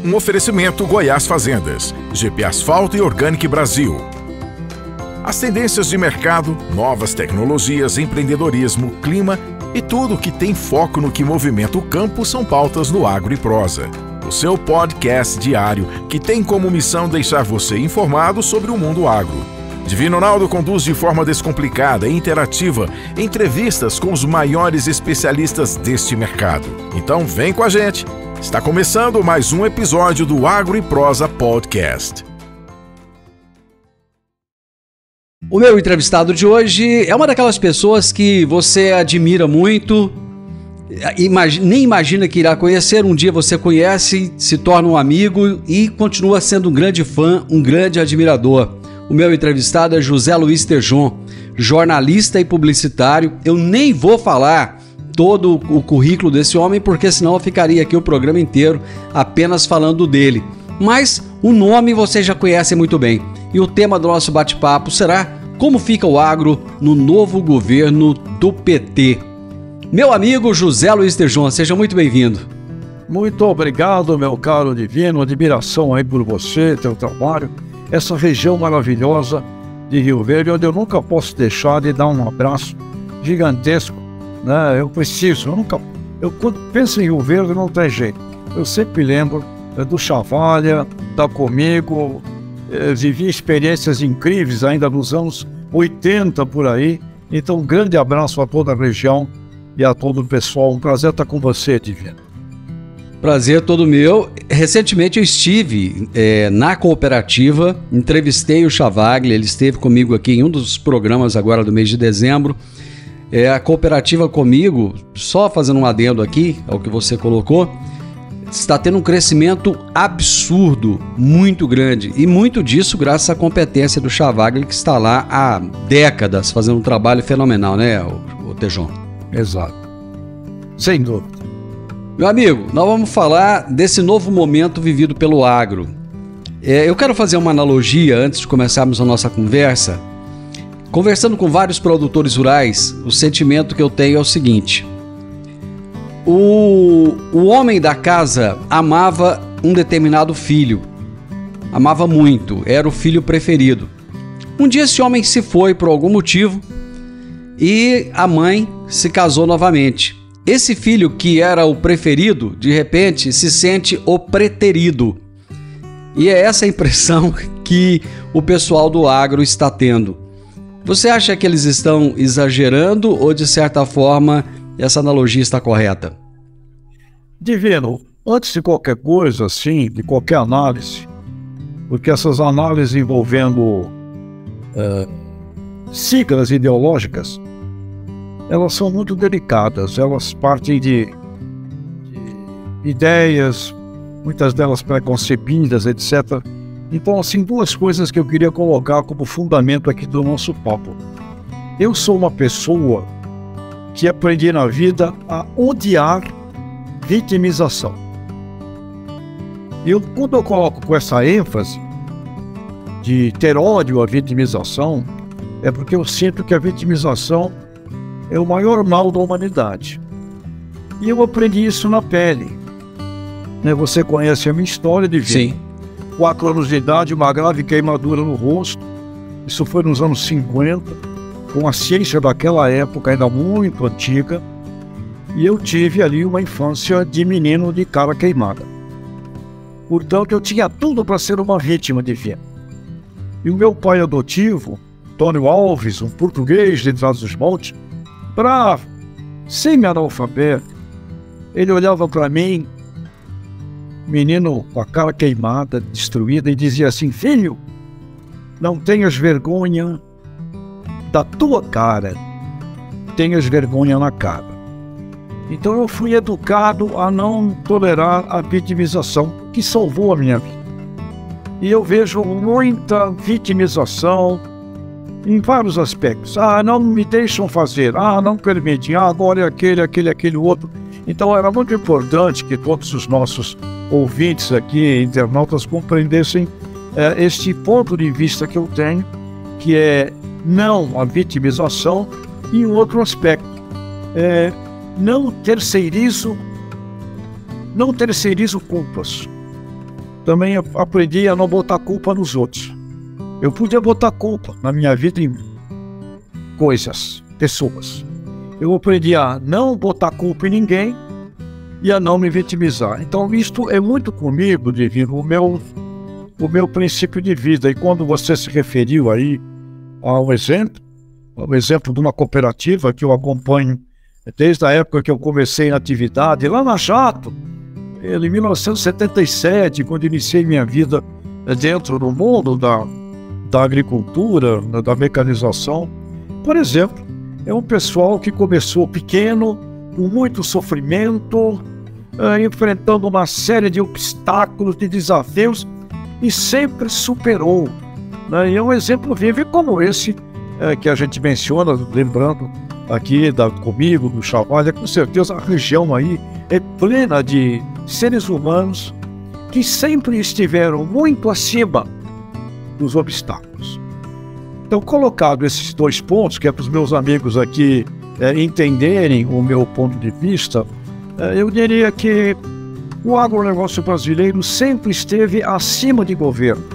Um oferecimento Goiás Fazendas, GP Asfalto e Organic Brasil. As tendências de mercado, novas tecnologias, empreendedorismo, clima e tudo que tem foco no que movimenta o campo são pautas no Agro e Prosa. O seu podcast diário que tem como missão deixar você informado sobre o mundo agro. Divino Ronaldo conduz de forma descomplicada e interativa entrevistas com os maiores especialistas deste mercado. Então vem com a gente! Está começando mais um episódio do Agro e Prosa Podcast. O meu entrevistado de hoje é uma daquelas pessoas que você admira muito, nem imagina que irá conhecer, um dia você conhece, se torna um amigo e continua sendo um grande fã, um grande admirador. O meu entrevistado é José Luiz Tejon, jornalista e publicitário. Eu nem vou falar todo o currículo desse homem, porque senão eu ficaria aqui o programa inteiro apenas falando dele. Mas o nome você já conhece muito bem. E o tema do nosso bate-papo será como fica o agro no novo governo do PT. Meu amigo José Luiz Tejon, seja muito bem-vindo. Muito obrigado, meu caro Divino. Admiração aí por você, teu trabalho. Essa região maravilhosa de Rio Verde, onde eu nunca posso deixar de dar um abraço gigantesco. Eu preciso, quando penso em Rio Verde não tem jeito. Eu sempre lembro do Chavalha, da Comigo, vivi experiências incríveis ainda nos anos 80 por aí. Então um grande abraço a toda a região e a todo o pessoal. Um prazer estar com você, Divino. Prazer todo meu. Recentemente eu estive na cooperativa, entrevistei o Chavaglia, ele esteve comigo aqui em um dos programas agora do mês de dezembro. A cooperativa Comigo, só fazendo um adendo aqui ao que você colocou, está tendo um crescimento absurdo, muito grande, e muito disso graças à competência do Chavaglia, que está lá há décadas fazendo um trabalho fenomenal, né, o Tejon? Exato, sem dúvida. Meu amigo, nós vamos falar desse novo momento vivido pelo agro. Eu quero fazer uma analogia antes de começarmos a nossa conversa. Conversando com vários produtores rurais, o sentimento que eu tenho é o seguinte: o homem da casa amava um determinado filho, amava muito, era o filho preferido. Um dia esse homem se foi por algum motivo e a mãe se casou novamente. Esse filho que era o preferido, de repente se sente o preterido. E é essa a impressão que o pessoal do agro está tendo. Você acha que eles estão exagerando ou, de certa forma, essa analogia está correta? Divino, antes de qualquer coisa, assim, de qualquer análise, porque essas análises envolvendo siglas ideológicas, elas são muito delicadas, elas partem de ideias, muitas delas pré-concebidas, etc. Então, assim, duas coisas que eu queria colocar como fundamento aqui do nosso papo. Eu sou uma pessoa que aprendi na vida a odiar vitimização. Quando eu coloco com essa ênfase de ter ódio à vitimização, é porque eu sinto que a vitimização é o maior mal da humanidade. E eu aprendi isso na pele. Você conhece a minha história de vida. Sim. 4 anos de idade, uma grave queimadura no rosto. Isso foi nos anos 50, com a ciência daquela época ainda muito antiga. E eu tive ali uma infância de menino de cara queimada. Portanto, eu tinha tudo para ser uma vítima de vida. E o meu pai adotivo, Antônio Alves, um português de Trás-os-Montes, bravo, semi-analfabeto, ele olhava para mim, menino com a cara queimada, destruída, e dizia assim: filho, não tenhas vergonha da tua cara, tenhas vergonha na cara. Então eu fui educado a não tolerar a vitimização, que salvou a minha vida. E eu vejo muita vitimização em vários aspectos. Não me deixam fazer, não permitem, agora é aquele outro. Então era muito importante que todos os nossos ouvintes aqui, internautas, compreendessem este ponto de vista que eu tenho, que é não a vitimização, e um outro aspecto, não terceirizo culpas. também aprendi a não botar culpa nos outros. Eu podia botar culpa na minha vida em coisas, pessoas. Eu aprendi a não botar culpa em ninguém e a não me vitimizar. Então isto é muito comigo, Divino, o meu princípio de vida. E quando você se referiu aí ao exemplo de uma cooperativa que eu acompanho desde a época que eu comecei na atividade, lá na Jato, em 1977, quando iniciei minha vida dentro do mundo da agricultura, da mecanização. Por exemplo, é um pessoal que começou pequeno, com muito sofrimento, enfrentando uma série de obstáculos, de desafios, e sempre superou, né? E é um exemplo vivo como esse que a gente menciona, lembrando aqui comigo, do Chavalha. Com certeza a região aí é plena de seres humanos que sempre estiveram muito acima dos obstáculos. Então, colocado esses dois pontos, que é para os meus amigos aqui entenderem o meu ponto de vista, eu diria que o agronegócio brasileiro sempre esteve acima de governos.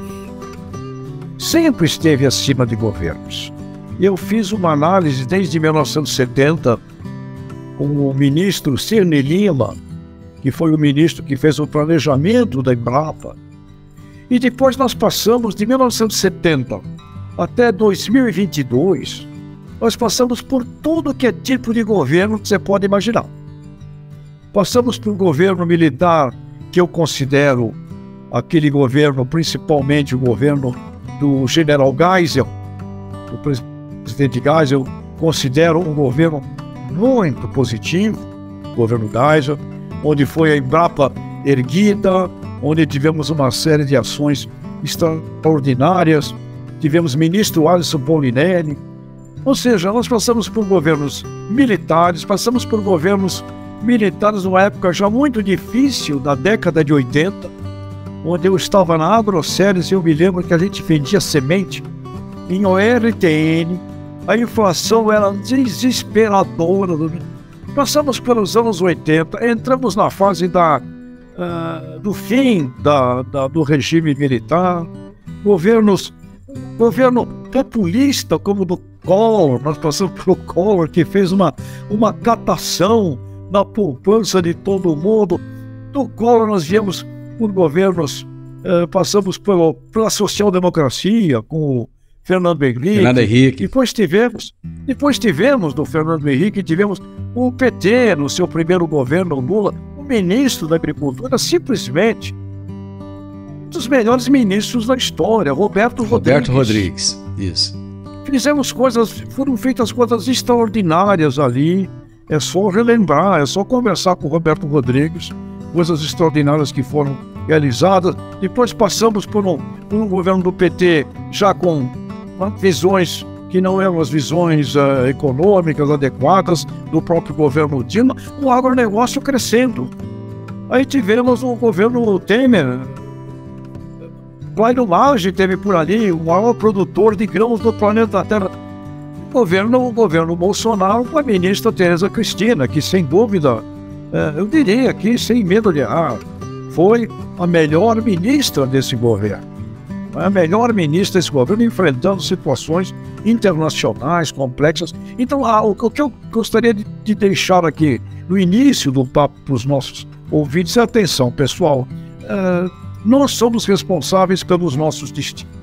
Sempre esteve acima de governos. Eu fiz uma análise desde 1970 com o ministro Cirne Lima, que foi o ministro que fez o planejamento da Embrapa. E depois nós passamos de 1970 até 2022, nós passamos por tudo que é tipo de governo que você pode imaginar. Passamos por um governo militar que eu considero aquele governo, principalmente o governo do general Geisel, o presidente Geisel, considero um governo muito positivo, o governo Geisel, onde foi a Embrapa erguida, onde tivemos uma série de ações extraordinárias, tivemos ministro Alisson Paulinelli. Ou seja, nós passamos por governos militares, passamos por governos militares numa época já muito difícil, da década de 80, onde eu estava na Agroceres e eu me lembro que a gente vendia semente em ORTN, a inflação era desesperadora. Passamos pelos anos 80, entramos na fase do fim do regime militar, governo populista como o do Collor. Nós passamos pelo Collor, que fez uma catação na poupança de todo mundo. Do Collor nós viemos por governos, passamos pela social-democracia com o Fernando Henrique. Depois tivemos do Fernando Henrique, tivemos o PT no seu primeiro governo, Lula, o ministro da Agricultura, simplesmente um dos melhores ministros da história, Roberto Rodrigues. Isso. Foram feitas coisas extraordinárias ali. É só relembrar, é só conversar com o Roberto Rodrigues, coisas extraordinárias que foram realizadas. Depois passamos por um governo do PT já com visões que não eram as visões econômicas adequadas do próprio governo Dilma, o agronegócio crescendo. Aí tivemos o governo Temer, Cláudio Maggi teve por ali o maior produtor de grãos do planeta Terra. O governo Bolsonaro com a ministra Tereza Cristina, que sem dúvida, eu diria aqui, sem medo de errar, foi a melhor ministra desse governo. A melhor ministra desse governo, enfrentando situações internacionais complexas. Então, o que eu gostaria de deixar aqui no início do papo para os nossos ouvintes é: atenção, pessoal, nós somos responsáveis pelos nossos destinos.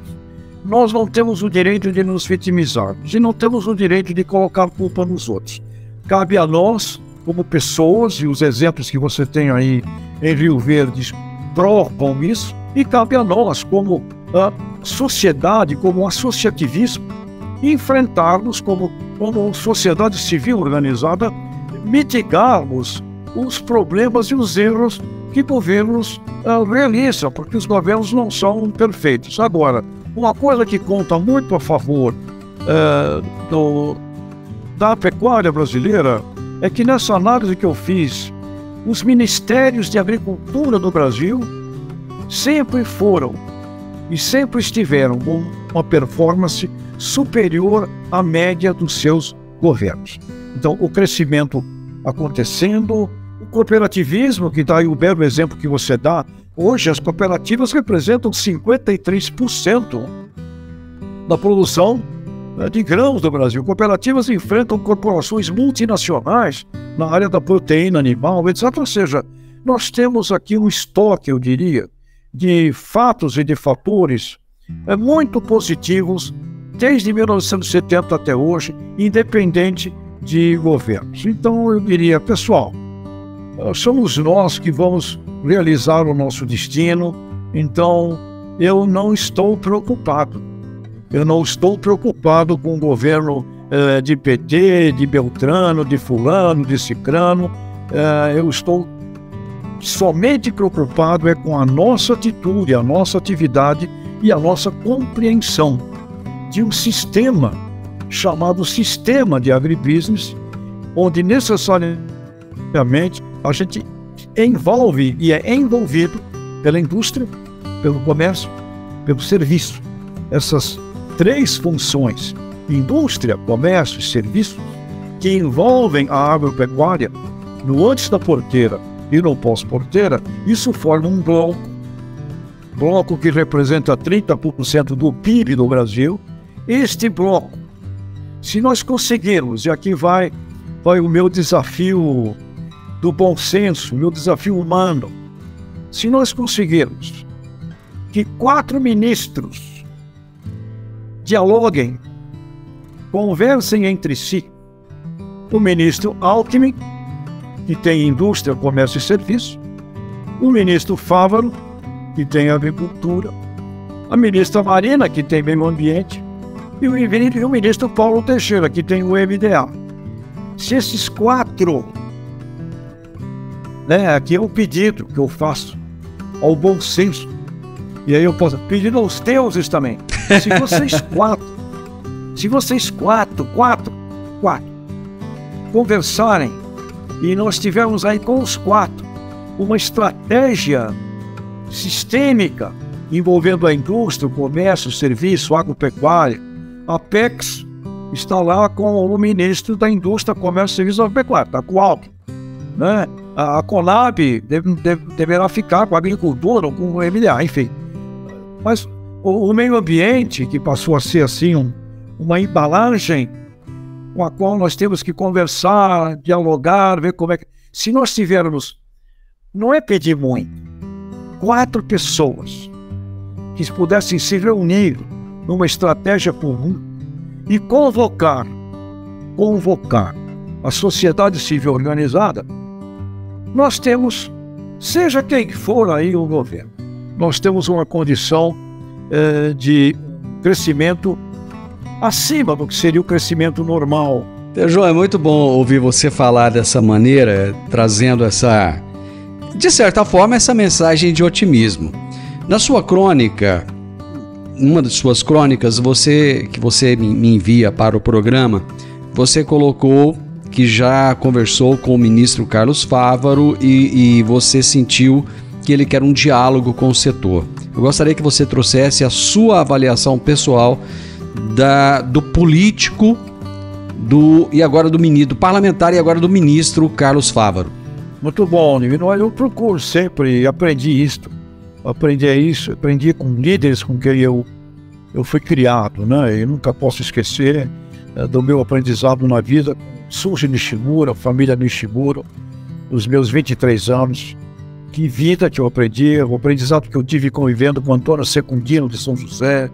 Nós não temos o direito de nos vitimizarmos e não temos o direito de colocar culpa nos outros. Cabe a nós, como pessoas, e os exemplos que você tem aí em Rio Verde provam isso, e cabe a nós, como a sociedade, como associativismo, enfrentarmos como sociedade civil organizada, mitigarmos os problemas e os erros que governos realizam, porque os governos não são perfeitos. Agora, uma coisa que conta muito a favor da pecuária brasileira é que nessa análise que eu fiz, os ministérios de agricultura do Brasil sempre foram e sempre estiveram com uma performance superior à média dos seus governos. Então, o crescimento acontecendo, o cooperativismo, que está aí o belo exemplo que você dá, hoje as cooperativas representam 53% da produção de grãos do Brasil. Cooperativas enfrentam corporações multinacionais na área da proteína animal, etc. Ou seja, nós temos aqui um estoque, eu diria, de fatos e de fatores muito positivos desde 1970 até hoje, independente de governos. Então eu diria, pessoal, somos nós que vamos realizar o nosso destino, então eu não estou preocupado. Eu não estou preocupado com o governo de PT, de Beltrano, de fulano, de cicrano. Eu estou somente preocupado com a nossa atitude, a nossa atividade e a nossa compreensão de um sistema chamado sistema de agribusiness, onde necessariamente a gente envolve e é envolvido pela indústria, pelo comércio, pelo serviço. Essas três funções, indústria, comércio e serviços, que envolvem a agropecuária no antes da porteira e no pós-porteira, isso forma um bloco que representa 30% do PIB do Brasil. Este bloco, se nós conseguirmos, e aqui vai o meu desafio do bom senso, o meu desafio humano, se nós conseguirmos que 4 ministros dialoguem, conversem entre si, o ministro Alckmin, que tem indústria, comércio e serviço, o ministro Fávaro, que tem agricultura, a ministra Marina, que tem meio ambiente, e o ministro Paulo Teixeira, que tem o MDA. Se esses 4, aqui é o pedido que eu faço ao bom senso, e aí eu posso pedir aos deuses também, se vocês quatro conversarem, e nós tivermos aí com os 4 uma estratégia sistêmica envolvendo a indústria, o comércio, o serviço, a agropecuária. A Apex está lá com o ministro da Indústria, Comércio, Serviço e Agropecuária, está com o Alckmin, né? A Conab deverá ficar com a agricultura ou com o MDA, enfim. Mas o meio ambiente, que passou a ser assim uma embalagem com a qual nós temos que conversar, dialogar, ver como é que... Se nós tivermos, não é pedir muito, 4 pessoas que pudessem se reunir numa estratégia comum e convocar a sociedade civil organizada, nós temos, seja quem for aí o governo, nós temos uma condição de crescimento acima do que seria o crescimento normal. João, é muito bom ouvir você falar dessa maneira, trazendo de certa forma, essa mensagem de otimismo. Na sua crônica, uma das suas crônicas, que você me envia para o programa, você colocou que já conversou com o ministro Carlos Fávaro e você sentiu que ele quer um diálogo com o setor. Eu gostaria que você trouxesse a sua avaliação pessoal do político e agora do parlamentar e agora do ministro Carlos Fávaro. Muito bom, Nino. Eu procuro sempre, aprendi com líderes com quem eu fui criado, né? Eu nunca posso esquecer do meu aprendizado na vida, Suji Nishimura, família Nishimura, dos meus 23 anos. Que vida que eu aprendi, o aprendizado que eu tive convivendo com Antônio Secundino de São José,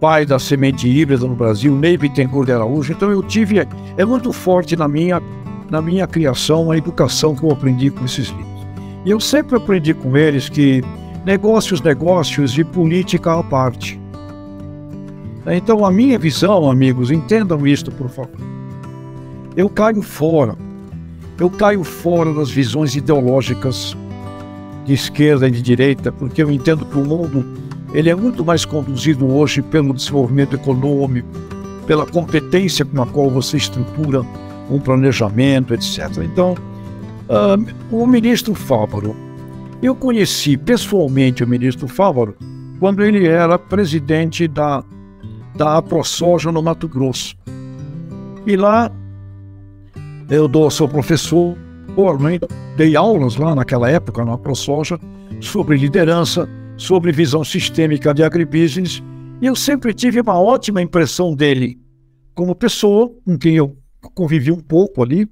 pai da semente híbrida no Brasil, Ney Bittencourt de Araújo. Então eu tive, é muito forte na minha criação, a educação que eu aprendi com esses livros. E eu sempre aprendi com eles que negócios e política à parte. Então a minha visão, amigos, entendam isto, por favor. Eu caio fora das visões ideológicas de esquerda e de direita, porque eu entendo que o mundo ele é muito mais conduzido hoje pelo desenvolvimento econômico, pela competência com a qual você estrutura um planejamento, etc. Então, o ministro Fávaro, eu conheci pessoalmente o ministro Fávaro quando ele era presidente da AproSoja no Mato Grosso. E lá, sou professor forma, dei aulas lá naquela época, na ProSoja, sobre liderança, sobre visão sistêmica de agribusiness, e eu sempre tive uma ótima impressão dele como pessoa, com quem eu convivi um pouco ali.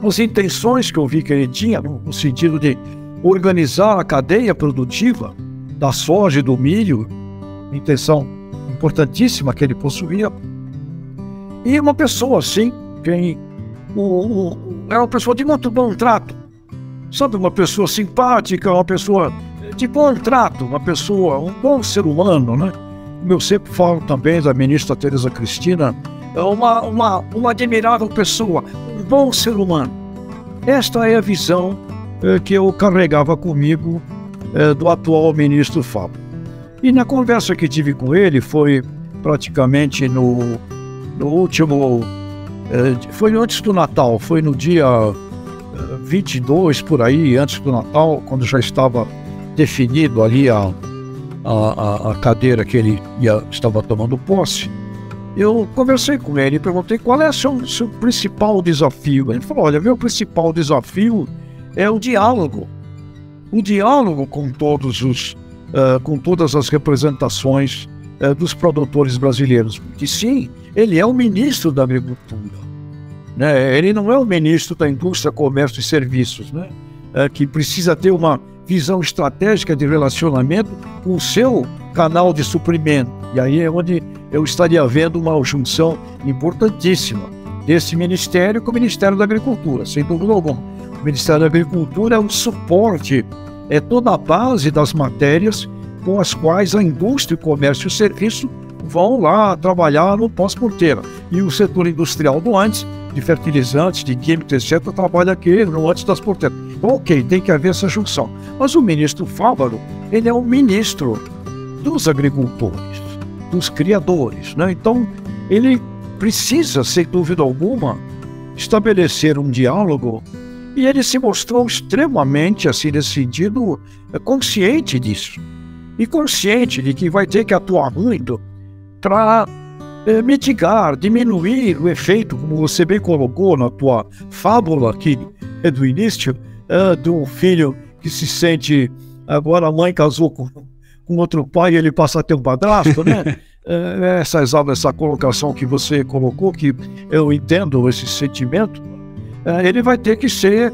As intenções que eu vi que ele tinha, no sentido de organizar a cadeia produtiva da soja e do milho, intenção importantíssima que ele possuía, e uma pessoa assim, quem era uma pessoa de muito bom trato, sabe, uma pessoa simpática, uma pessoa de bom trato, uma pessoa, um bom ser humano, né? Como eu sempre falo também da ministra Tereza Cristina, uma admirável pessoa, um bom ser humano. Esta é a visão que eu carregava comigo do atual ministro Fábio. E na conversa que tive com ele, foi praticamente no último... foi antes do Natal, foi no dia 22, por aí, antes do Natal, quando já estava definido ali a cadeira que ele estava tomando posse. Eu conversei com ele e perguntei qual é o seu principal desafio. Ele falou, olha, meu principal desafio é o diálogo com com todas as representações dos produtores brasileiros. Porque sim, ele é o ministro da Agricultura, né? Ele não é o ministro da Indústria, Comércio e Serviços, né? Que precisa ter uma visão estratégica de relacionamento com o seu canal de suprimento. E aí é onde eu estaria vendo uma junção importantíssima desse ministério com o Ministério da Agricultura, sem dúvida alguma. O Ministério da Agricultura é um suporte, é toda a base das matérias com as quais a indústria, o comércio e o serviço vão lá trabalhar no pós-porteira. E o setor industrial do antes, de fertilizantes, de químicos, etc., trabalha aqui no antes das porteiras. Ok, tem que haver essa junção. Mas o ministro Fávaro, ele é o ministro dos agricultores, dos criadores, né? Então, ele precisa, sem dúvida alguma, estabelecer um diálogo, e ele se mostrou extremamente, assim, nesse sentido, consciente disso. E consciente de que vai ter que atuar muito para mitigar, diminuir o efeito, como você bem colocou na tua fábula aqui do início, do filho que se sente, agora a mãe casou com outro pai e ele passa a ter um padrasto, né? Essa colocação que você colocou, que eu entendo esse sentimento, ele vai ter que ser,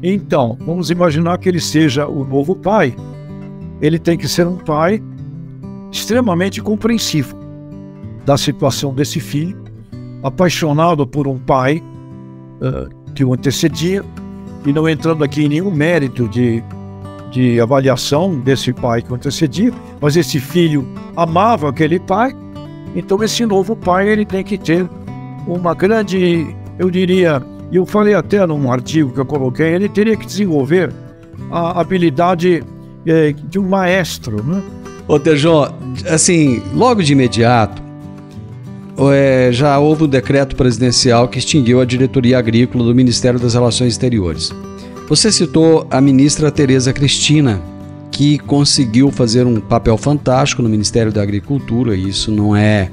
então, vamos imaginar que ele seja o novo pai, ele tem que ser um pai extremamente compreensivo da situação desse filho, apaixonado por um pai que o antecedia, e não entrando aqui em nenhum mérito de avaliação desse pai que o antecedia, mas esse filho amava aquele pai, então esse novo pai ele tem que ter uma grande, eu diria, e eu falei até num artigo que eu coloquei, ele teria que desenvolver a habilidade de um maestro, né? Ô Tejon, assim, logo de imediato, já houve um decreto presidencial que extinguiu a diretoria agrícola do Ministério das Relações Exteriores. Você citou a ministra Tereza Cristina, que conseguiu fazer um papel fantástico no Ministério da Agricultura, e isso não é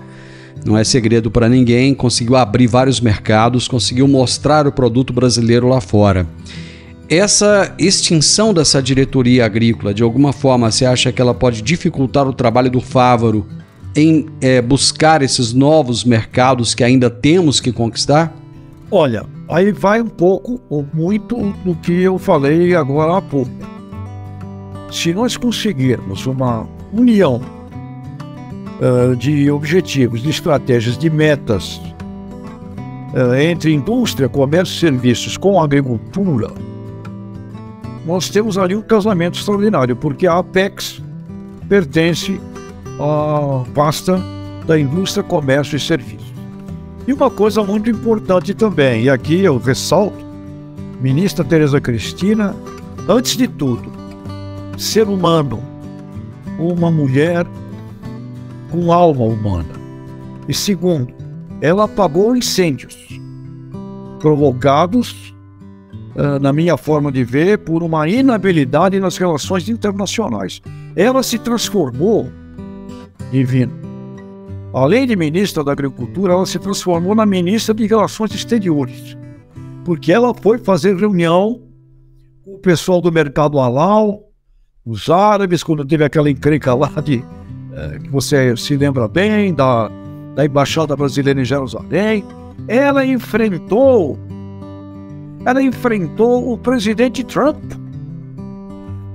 segredo para ninguém, conseguiu abrir vários mercados, conseguiu mostrar o produto brasileiro lá fora. Essa extinção dessa diretoria agrícola, de alguma forma, você acha que ela pode dificultar o trabalho do Fávaro em buscar esses novos mercados que ainda temos que conquistar? Olha, aí vai um pouco ou muito do que eu falei agora há pouco. Se nós conseguirmos uma união de objetivos, de estratégias, de metas entre indústria, comércio e serviços com a agricultura, nós temos ali um casamento extraordinário, porque a Apex pertence à pasta da indústria, comércio e serviços. E uma coisa muito importante também, e aqui eu ressalto, ministra Tereza Cristina, antes de tudo, ser humano, uma mulher com alma humana. E segundo, ela apagou incêndios provocados, na minha forma de ver, por uma inabilidade nas relações internacionais. Ela se transformou, divino, além de ministra da Agricultura, ela se transformou na ministra de Relações Exteriores. porque ela foi fazer reunião com o pessoal do mercado halal, os árabes, quando teve aquela encrenca lá que você se lembra bem, da Embaixada Brasileira em Jerusalém. Ela enfrentou o presidente Trump.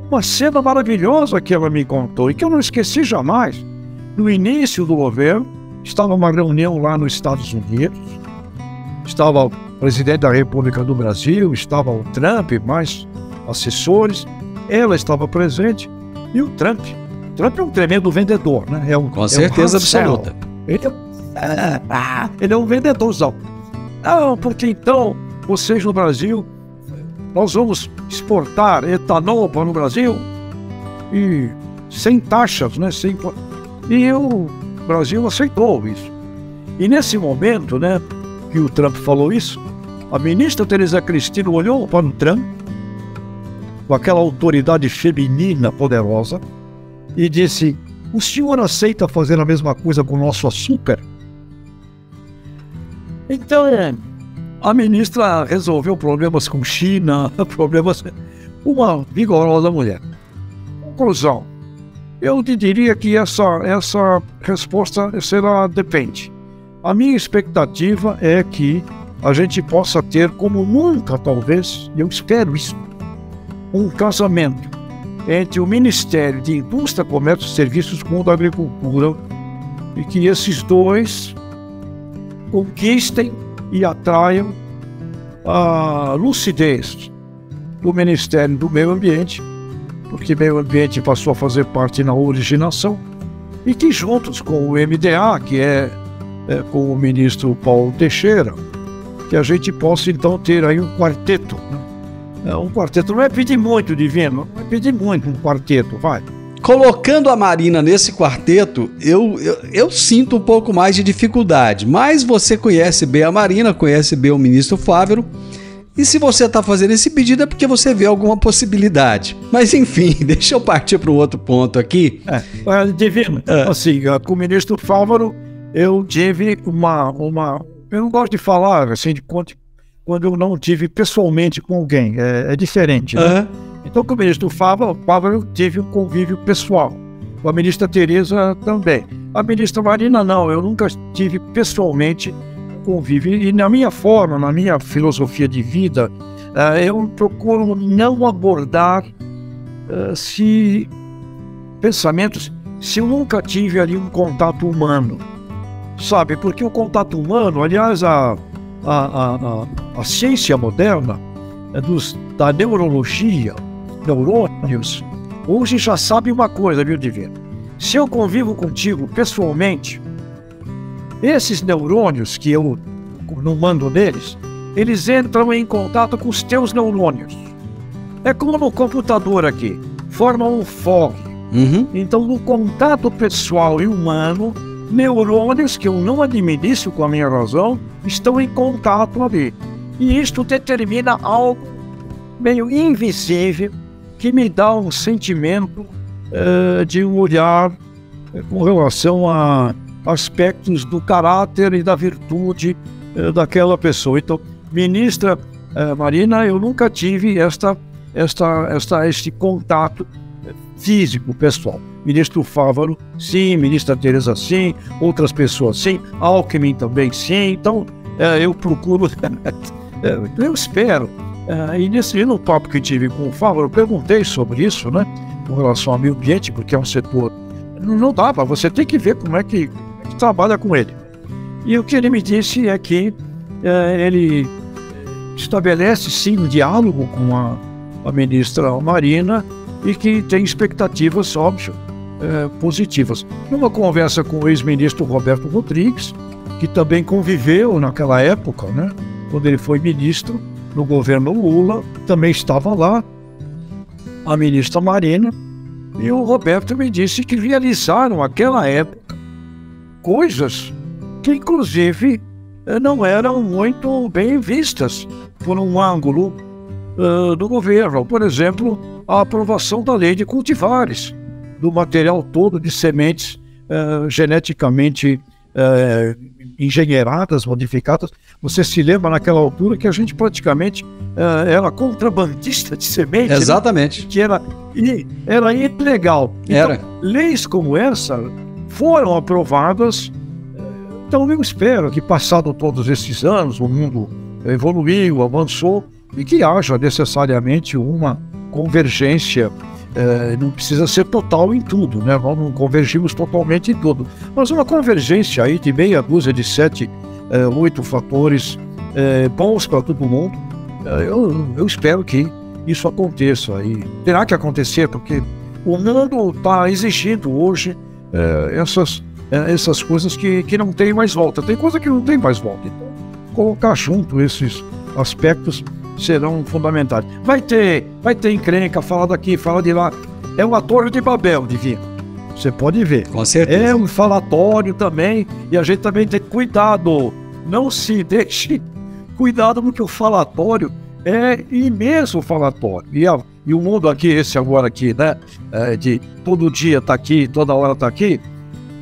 Uma cena maravilhosa que ela me contou e que eu não esqueci jamais. No início do governo, estava uma reunião lá nos Estados Unidos, estava o presidente da República do Brasil, estava o Trump, mais assessores, ela estava presente e o Trump é um tremendo vendedor, né? Com certeza absoluta. Ele é um vendedorzão. Não, porque então vocês no Brasil, nós vamos exportar etanol para o Brasil e sem taxas, né? E o Brasil aceitou isso. E nesse momento, né, que o Trump falou isso, a ministra Tereza Cristina olhou para o Trump com aquela autoridade feminina poderosa e disse: o senhor aceita fazer a mesma coisa com o nosso açúcar? Então, a ministra resolveu problemas com China, uma vigorosa mulher. Conclusão, eu te diria que essa resposta será depende. A minha expectativa é que a gente possa ter, como nunca talvez, eu espero isso, um casamento entre o Ministério de Indústria, Comércio e Serviços com o da Agricultura, e que esses dois conquistem e atraiam a lucidez do Ministério do Meio Ambiente, porque meio ambiente passou a fazer parte na originação, e que juntos com o MDA, que é com o ministro Paulo Teixeira, que a gente possa então ter aí um quarteto, né? Um quarteto não é pedir muito, Divino, não é pedir muito um quarteto, vai. Colocando a Marina nesse quarteto, eu sinto um pouco mais de dificuldade, mas você conhece bem a Marina, conhece bem o ministro Fávero, e se você está fazendo esse pedido é porque você vê alguma possibilidade. Mas enfim, deixa eu partir para um outro ponto aqui. Divino, assim, com o ministro Fávero, eu tive eu não gosto de falar assim, quando eu não tive pessoalmente com alguém, é diferente, né? Então, com o ministro Fávero, eu tive um convívio pessoal. Com a ministra Tereza também. A ministra Marina, não, eu nunca tive pessoalmente convívio. E na minha forma, na minha filosofia de vida, eu procuro não abordar pensamentos se eu nunca tive ali um contato humano. Sabe, porque o contato humano, aliás, a ciência moderna da neurologia, neurônios, hoje já sabe uma coisa, viu, Divino? Se eu convivo contigo pessoalmente, esses neurônios que eu não mando neles, eles entram em contato com os teus neurônios. É como no computador aqui, formam um fog. Então, no contato pessoal e humano, neurônios que eu não administro com a minha razão estão em contato ali. E isto determina algo meio invisível que me dá um sentimento de um olhar com relação a aspectos do caráter e da virtude daquela pessoa. Então, ministra Marina, eu nunca tive este contato físico, pessoal. Ministro Fávero, sim. Ministra Tereza, sim. Outras pessoas, sim. Alckmin também, sim. Então, eu procuro, eu espero. E no papo que tive com o Fávero, eu perguntei sobre isso, né? Com relação ao meio ambiente, porque é um setor... Não dá para você tem que ver como é que trabalha com ele. E o que ele me disse é que ele estabelece, sim, um diálogo com a ministra Marina e que tem expectativas, óbvio, positivas. Numa conversa com o ex-ministro Roberto Rodrigues, que também conviveu naquela época, né, quando ele foi ministro no governo Lula, também estava lá a ministra Marina, e o Roberto me disse que realizaram naquela época coisas que, inclusive, não eram muito bem vistas por um ângulo do governo. Por exemplo, a aprovação da lei de cultivares, do material todo de sementes geneticamente engenheiradas, modificadas. Você se lembra naquela altura que a gente praticamente era contrabandista de semente? Exatamente. Né? Que era ilegal. Então, leis como essa foram aprovadas. Então eu espero que, passado todos esses anos, o mundo evoluiu, avançou, e que haja necessariamente uma convergência. Não precisa ser total em tudo, né? Nós não convergimos totalmente em tudo, mas uma convergência aí de meia dúzia de 7, 8 fatores bons para todo mundo. Eu espero que isso aconteça, e terá que acontecer, porque o mundo está exigindo hoje essas coisas que não tem mais volta. Tem coisa que não tem mais volta. Então, colocar junto esses aspectos serão fundamentais. Vai ter encrenca, fala daqui, fala de lá. É uma torre de Babel, Divino. Você pode ver. Com certeza. É um falatório também, e a gente também tem cuidado. Não se deixe. Cuidado, porque o falatório é imenso falatório. E o mundo aqui, esse agora aqui, né? De todo dia tá aqui, toda hora tá aqui.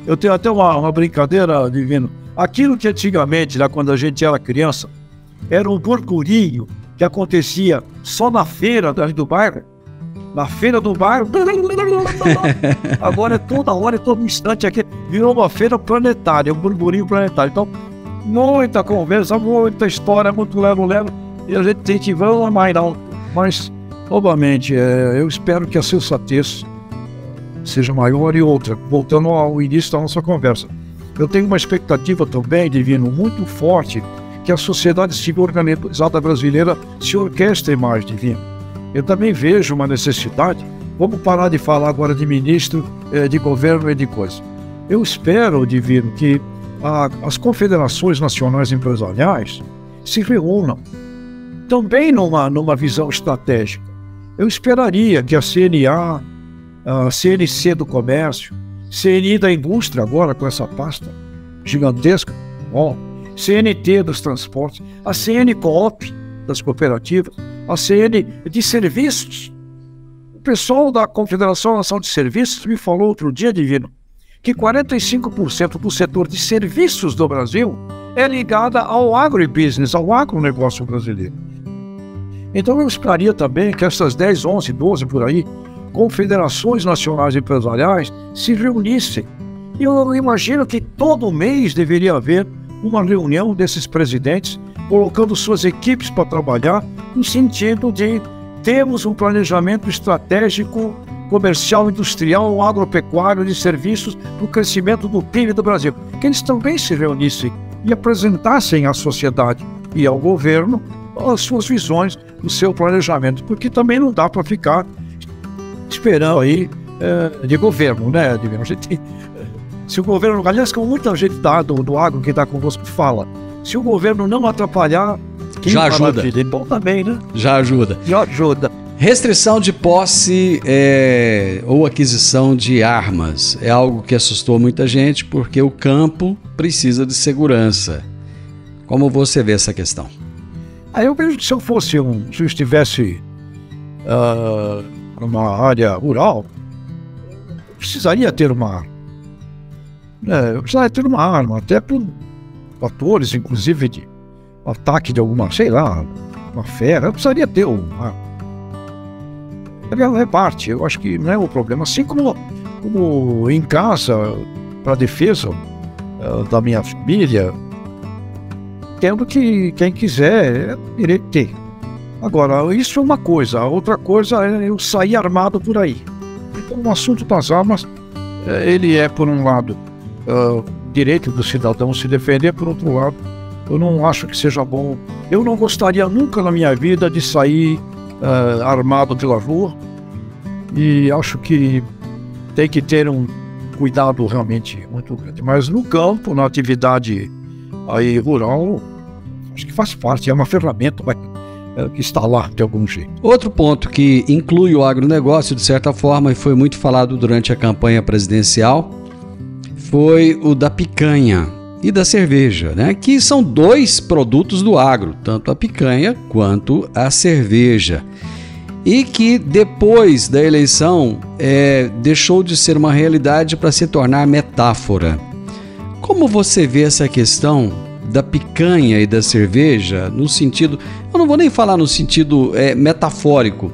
Eu tenho até uma brincadeira, Divino. Aquilo que antigamente, lá quando a gente era criança, era um burburinho que acontecia só na feira do bairro. Na feira do bairro. Agora é toda hora, é todo instante aqui. Virou uma feira planetária, um burburinho planetário. Então, muita conversa, muita história, muito lero-lero. E a gente tem que vamos mais não. Mas, novamente, eu espero que a sensatez seja maior. E outra, voltando ao início da nossa conversa, eu tenho uma expectativa também, Divino, muito forte, que a sociedade civil organizada brasileira se orquestre mais, Divino. Eu também vejo uma necessidade. Vamos parar de falar agora de ministro, de governo e de coisa. Eu espero, Divino, que as confederações nacionais empresariais se reúnam também numa visão estratégica. Eu esperaria que a CNA, a CNC do Comércio, CNI da Indústria agora com essa pasta gigantesca, CNT dos transportes, a CN Coop das cooperativas, a CN de serviços. O pessoal da Confederação Nacional de Serviços me falou outro dia, Divino, que 45% do setor de serviços do Brasil é ligada ao agribusiness, ao agronegócio brasileiro. Então eu esperaria também que essas 10, 11, 12 por aí, confederações nacionais empresariais se reunissem. E eu imagino que todo mês deveria haver uma reunião desses presidentes, colocando suas equipes para trabalhar, no sentido de termos um planejamento estratégico, comercial, industrial, agropecuário, de serviços, para o crescimento do PIB do Brasil. Que eles também se reunissem e apresentassem à sociedade e ao governo as suas visões, o seu planejamento, porque também não dá para ficar esperando aí de governo, né? Se o governo, aliás, como muita gente do agro que está conosco fala, se o governo não atrapalhar, quem já ajuda. Bom também, né? Já ajuda. Já ajuda. Restrição de posse ou aquisição de armas é algo que assustou muita gente, porque o campo precisa de segurança. Como você vê essa questão? Eu vejo que se eu estivesse numa área rural, eu precisaria ter uma arma. Eu precisaria ter uma arma, até por fatores, inclusive, de ataque de alguma, sei lá, uma fera. Eu precisaria ter uma arma. É parte, eu acho que não é o problema. Assim como em casa, para defesa da minha família, entendo que quem quiser direito ter. Agora, isso é uma coisa. A outra coisa é eu sair armado por aí. Então, o assunto das armas, ele é, por um lado, direito do cidadão se defender, por outro lado, eu não acho que seja bom. Eu não gostaria nunca na minha vida de sair armado pela rua, e acho que tem que ter um cuidado realmente muito grande. Mas no campo, na atividade aí rural, acho que faz parte, é uma ferramenta que está lá de algum jeito. Outro ponto que inclui o agronegócio, de certa forma, e foi muito falado durante a campanha presidencial, foi o da picanha e da cerveja, né? Que são dois produtos do agro, tanto a picanha quanto a cerveja. E que depois da eleição deixou de ser uma realidade para se tornar metáfora. Como você vê essa questão da picanha e da cerveja no sentido... Eu não vou nem falar no sentido metafórico.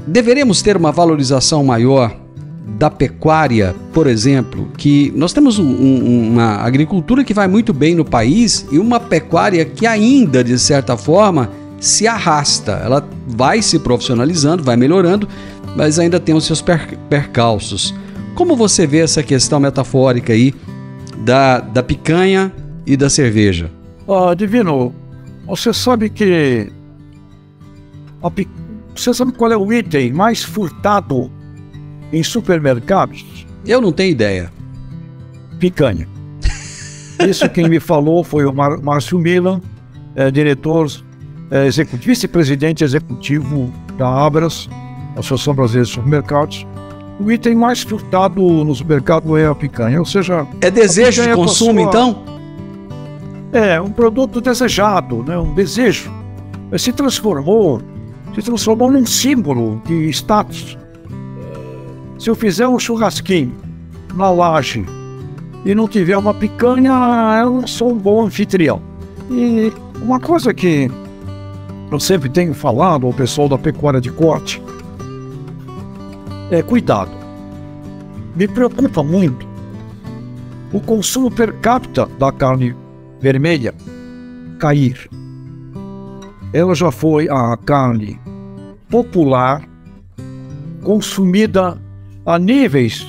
Deveremos ter uma valorização maior da pecuária, por exemplo, que nós temos uma agricultura que vai muito bem no país e uma pecuária que ainda, de certa forma, se arrasta. Ela vai se profissionalizando, vai melhorando, mas ainda tem os seus percalços. Como você vê essa questão metafórica aí da picanha e da cerveja? Divino, você sabe que você sabe qual é o item mais furtado em supermercados? Eu não tenho ideia. Picanha. Isso quem me falou foi o Márcio Milan, diretor executivo, vice-presidente executivo da Abras, Associação Brasileira de Supermercados. O item mais furtado no supermercado é a picanha, ou seja... É desejo de consumo, então? É, um produto desejado, né? Um desejo. Se transformou num símbolo de status. Se eu fizer um churrasquinho na laje e não tiver uma picanha, eu não sou um bom anfitrião. E uma coisa que eu sempre tenho falado ao pessoal da pecuária de corte é cuidado. Me preocupa muito o consumo per capita da carne vermelha cair. Ela já foi a carne popular, consumida a níveis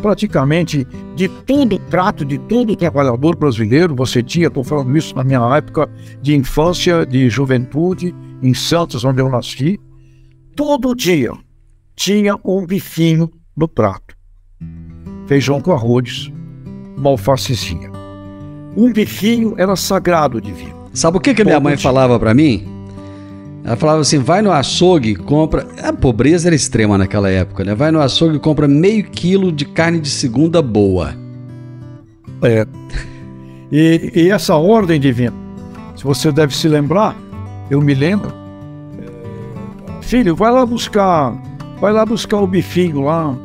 praticamente de todo o prato, de todo o trabalhador brasileiro. Você tinha, estou falando isso na minha época de infância, de juventude, em Santos, onde eu nasci, todo dia tinha um bifinho no prato. Feijão com arroz, uma alfacezinha. Um bifinho era sagrado divino. Sabe o que minha mãe falava pra mim? Ela falava assim, vai no açougue, compra... A pobreza era extrema naquela época, né? Vai no açougue e compra meio quilo de carne de segunda boa. E essa ordem divina, se você deve se lembrar, eu me lembro. Filho, vai lá buscar o bifinho lá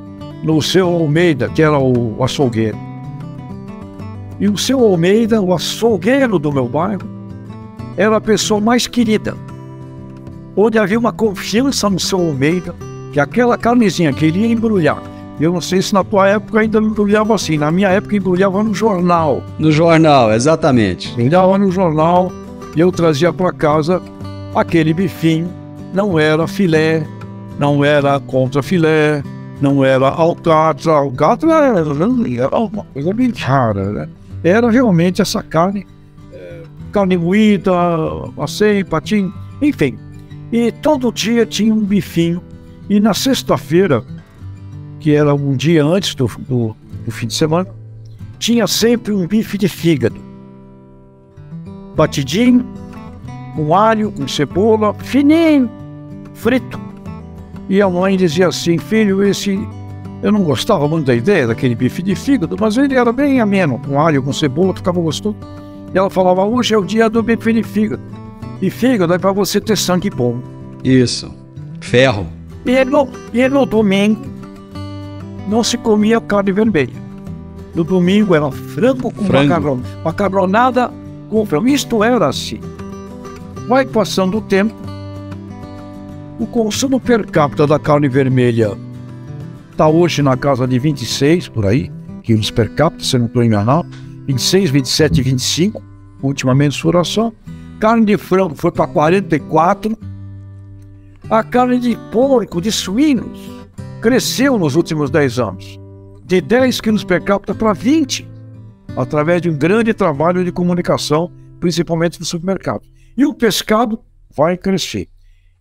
no seu Almeida, que era o açougueiro. E o seu Almeida, o açougueiro do meu bairro, era a pessoa mais querida. Onde havia uma confiança no seu Almeida, que aquela carnezinha que ele ia embrulhar. Eu não sei se na tua época ainda não embrulhava assim. Na minha época embrulhava no jornal. No jornal, exatamente. Embrulhava no jornal e eu trazia para casa aquele bifinho. Não era filé, não era contrafilé, não era alcatra. Alcatra era uma coisa bem rara, né? Era realmente essa carne moída, passeio, patinho, enfim. E todo dia tinha um bifinho. E na sexta-feira, que era um dia antes do fim de semana, tinha sempre um bife de fígado. Batidinho, com alho, com cebola, fininho, frito. E a mãe dizia assim, filho, eu não gostava muito da ideia daquele bife de fígado, mas ele era bem ameno, com alho, com cebola, ficava gostoso. E ela falava, hoje é o dia do bife de fígado. E fígado é para você ter sangue bom. Isso, ferro. E no domingo não se comia carne vermelha. No domingo era frango com macarrão. Macarronada com frango. Isto era assim. Vai passando o tempo, o consumo per capita da carne vermelha está hoje na casa de 26, por aí, quilos per capita, se não estou enganado. 26, 27, 25, última mensuração. Carne de frango foi para 44. A carne de porco, de suínos, cresceu nos últimos 10 anos. De 10 quilos per capita para 20. Através de um grande trabalho de comunicação, principalmente no supermercado. E o pescado vai crescer.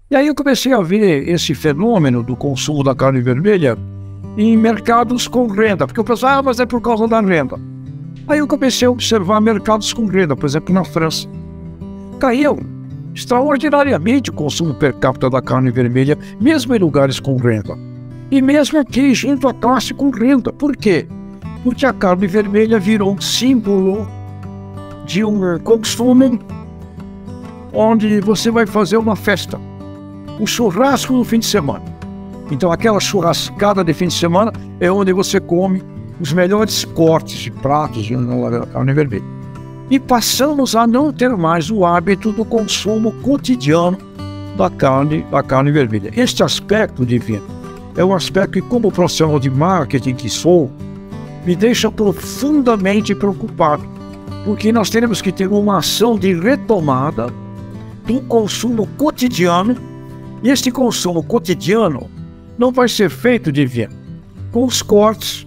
E aí eu comecei a ver esse fenômeno do consumo da carne vermelha em mercados com renda. Porque eu pensava, mas é por causa da renda. Aí eu comecei a observar mercados com renda, por exemplo, na França. Caiu extraordinariamente o consumo per capita da carne vermelha, mesmo em lugares com renda. E mesmo aqui, junto à classe com renda. Por quê? Porque a carne vermelha virou um símbolo de um consumo onde você vai fazer uma festa. Um churrasco no fim de semana. Então aquela churrascada de fim de semana é onde você come os melhores cortes de pratos na carne vermelha. E passamos a não ter mais o hábito do consumo cotidiano da carne vermelha. Este aspecto, Divino, é um aspecto que, como profissional de marketing que sou, me deixa profundamente preocupado, porque nós teremos que ter uma ação de retomada do consumo cotidiano, e este consumo cotidiano não vai ser feito, Divino, com os cortes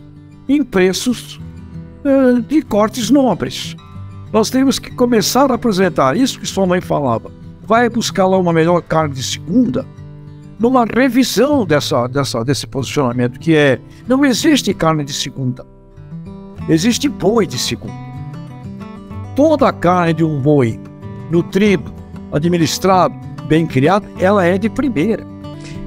em preços de cortes nobres. Nós temos que começar a apresentar isso que sua mãe falava. Vai buscar lá uma melhor carne de segunda, numa revisão desse posicionamento, que é: não existe carne de segunda, existe boi de segunda. Toda a carne de um boi nutrido, administrado, bem criado, ela é de primeira.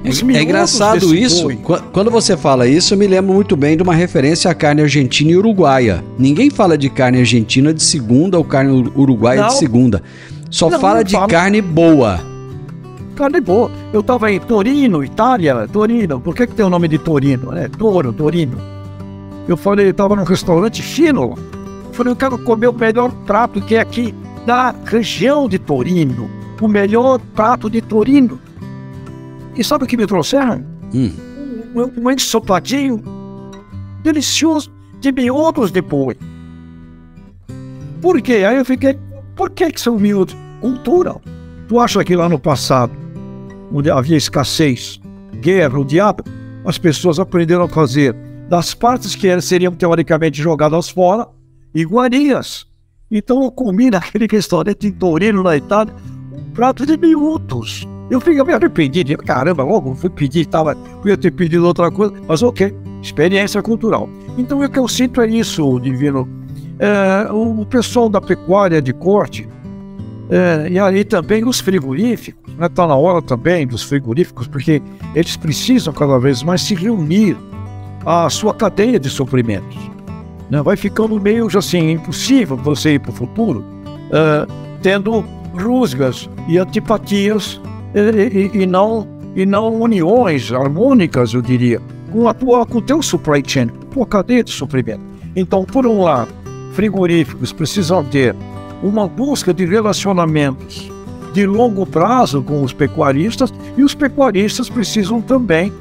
É engraçado isso. Quando você fala isso, eu me lembro muito bem de uma referência à carne argentina e uruguaia. Ninguém fala de carne argentina de segunda ou carne uruguaia de segunda. Só fala de carne boa. Carne boa. Eu estava em Torino, Itália. Torino. Por que tem o nome de Torino? Torino. Eu estava num restaurante fino. Eu falei, eu quero comer o melhor prato que é aqui da região de Torino. O melhor prato de Torino. E sabe o que me trouxeram? Um ensopadinho delicioso de miúdos de boi. Por quê? Aí eu fiquei, por que são miúdos? Cultura. Tu acha que lá no passado, onde havia escassez, guerra, o diabo, as pessoas aprenderam a fazer das partes que seriam teoricamente jogadas fora, iguarias. Então eu comi naquele restaurante em Torino, na Itália, um prato de miúdos. Eu me arrependi, caramba, logo fui pedir, podia ter pedido outra coisa, mas ok, experiência cultural. Então o que eu sinto é isso, Divino. O pessoal da pecuária de corte, e aí também os frigoríficos, está na hora também dos frigoríficos, porque eles precisam cada vez mais se reunir à sua cadeia de suprimentos. Vai ficando meio assim, impossível você ir para o futuro, tendo rusgas e antipatias, e não uniões harmônicas, eu diria, com o teu supply chain, com a tua cadeia de suprimento. Então, por um lado, frigoríficos precisam ter uma busca de relacionamentos de longo prazo com os pecuaristas, e os pecuaristas precisam também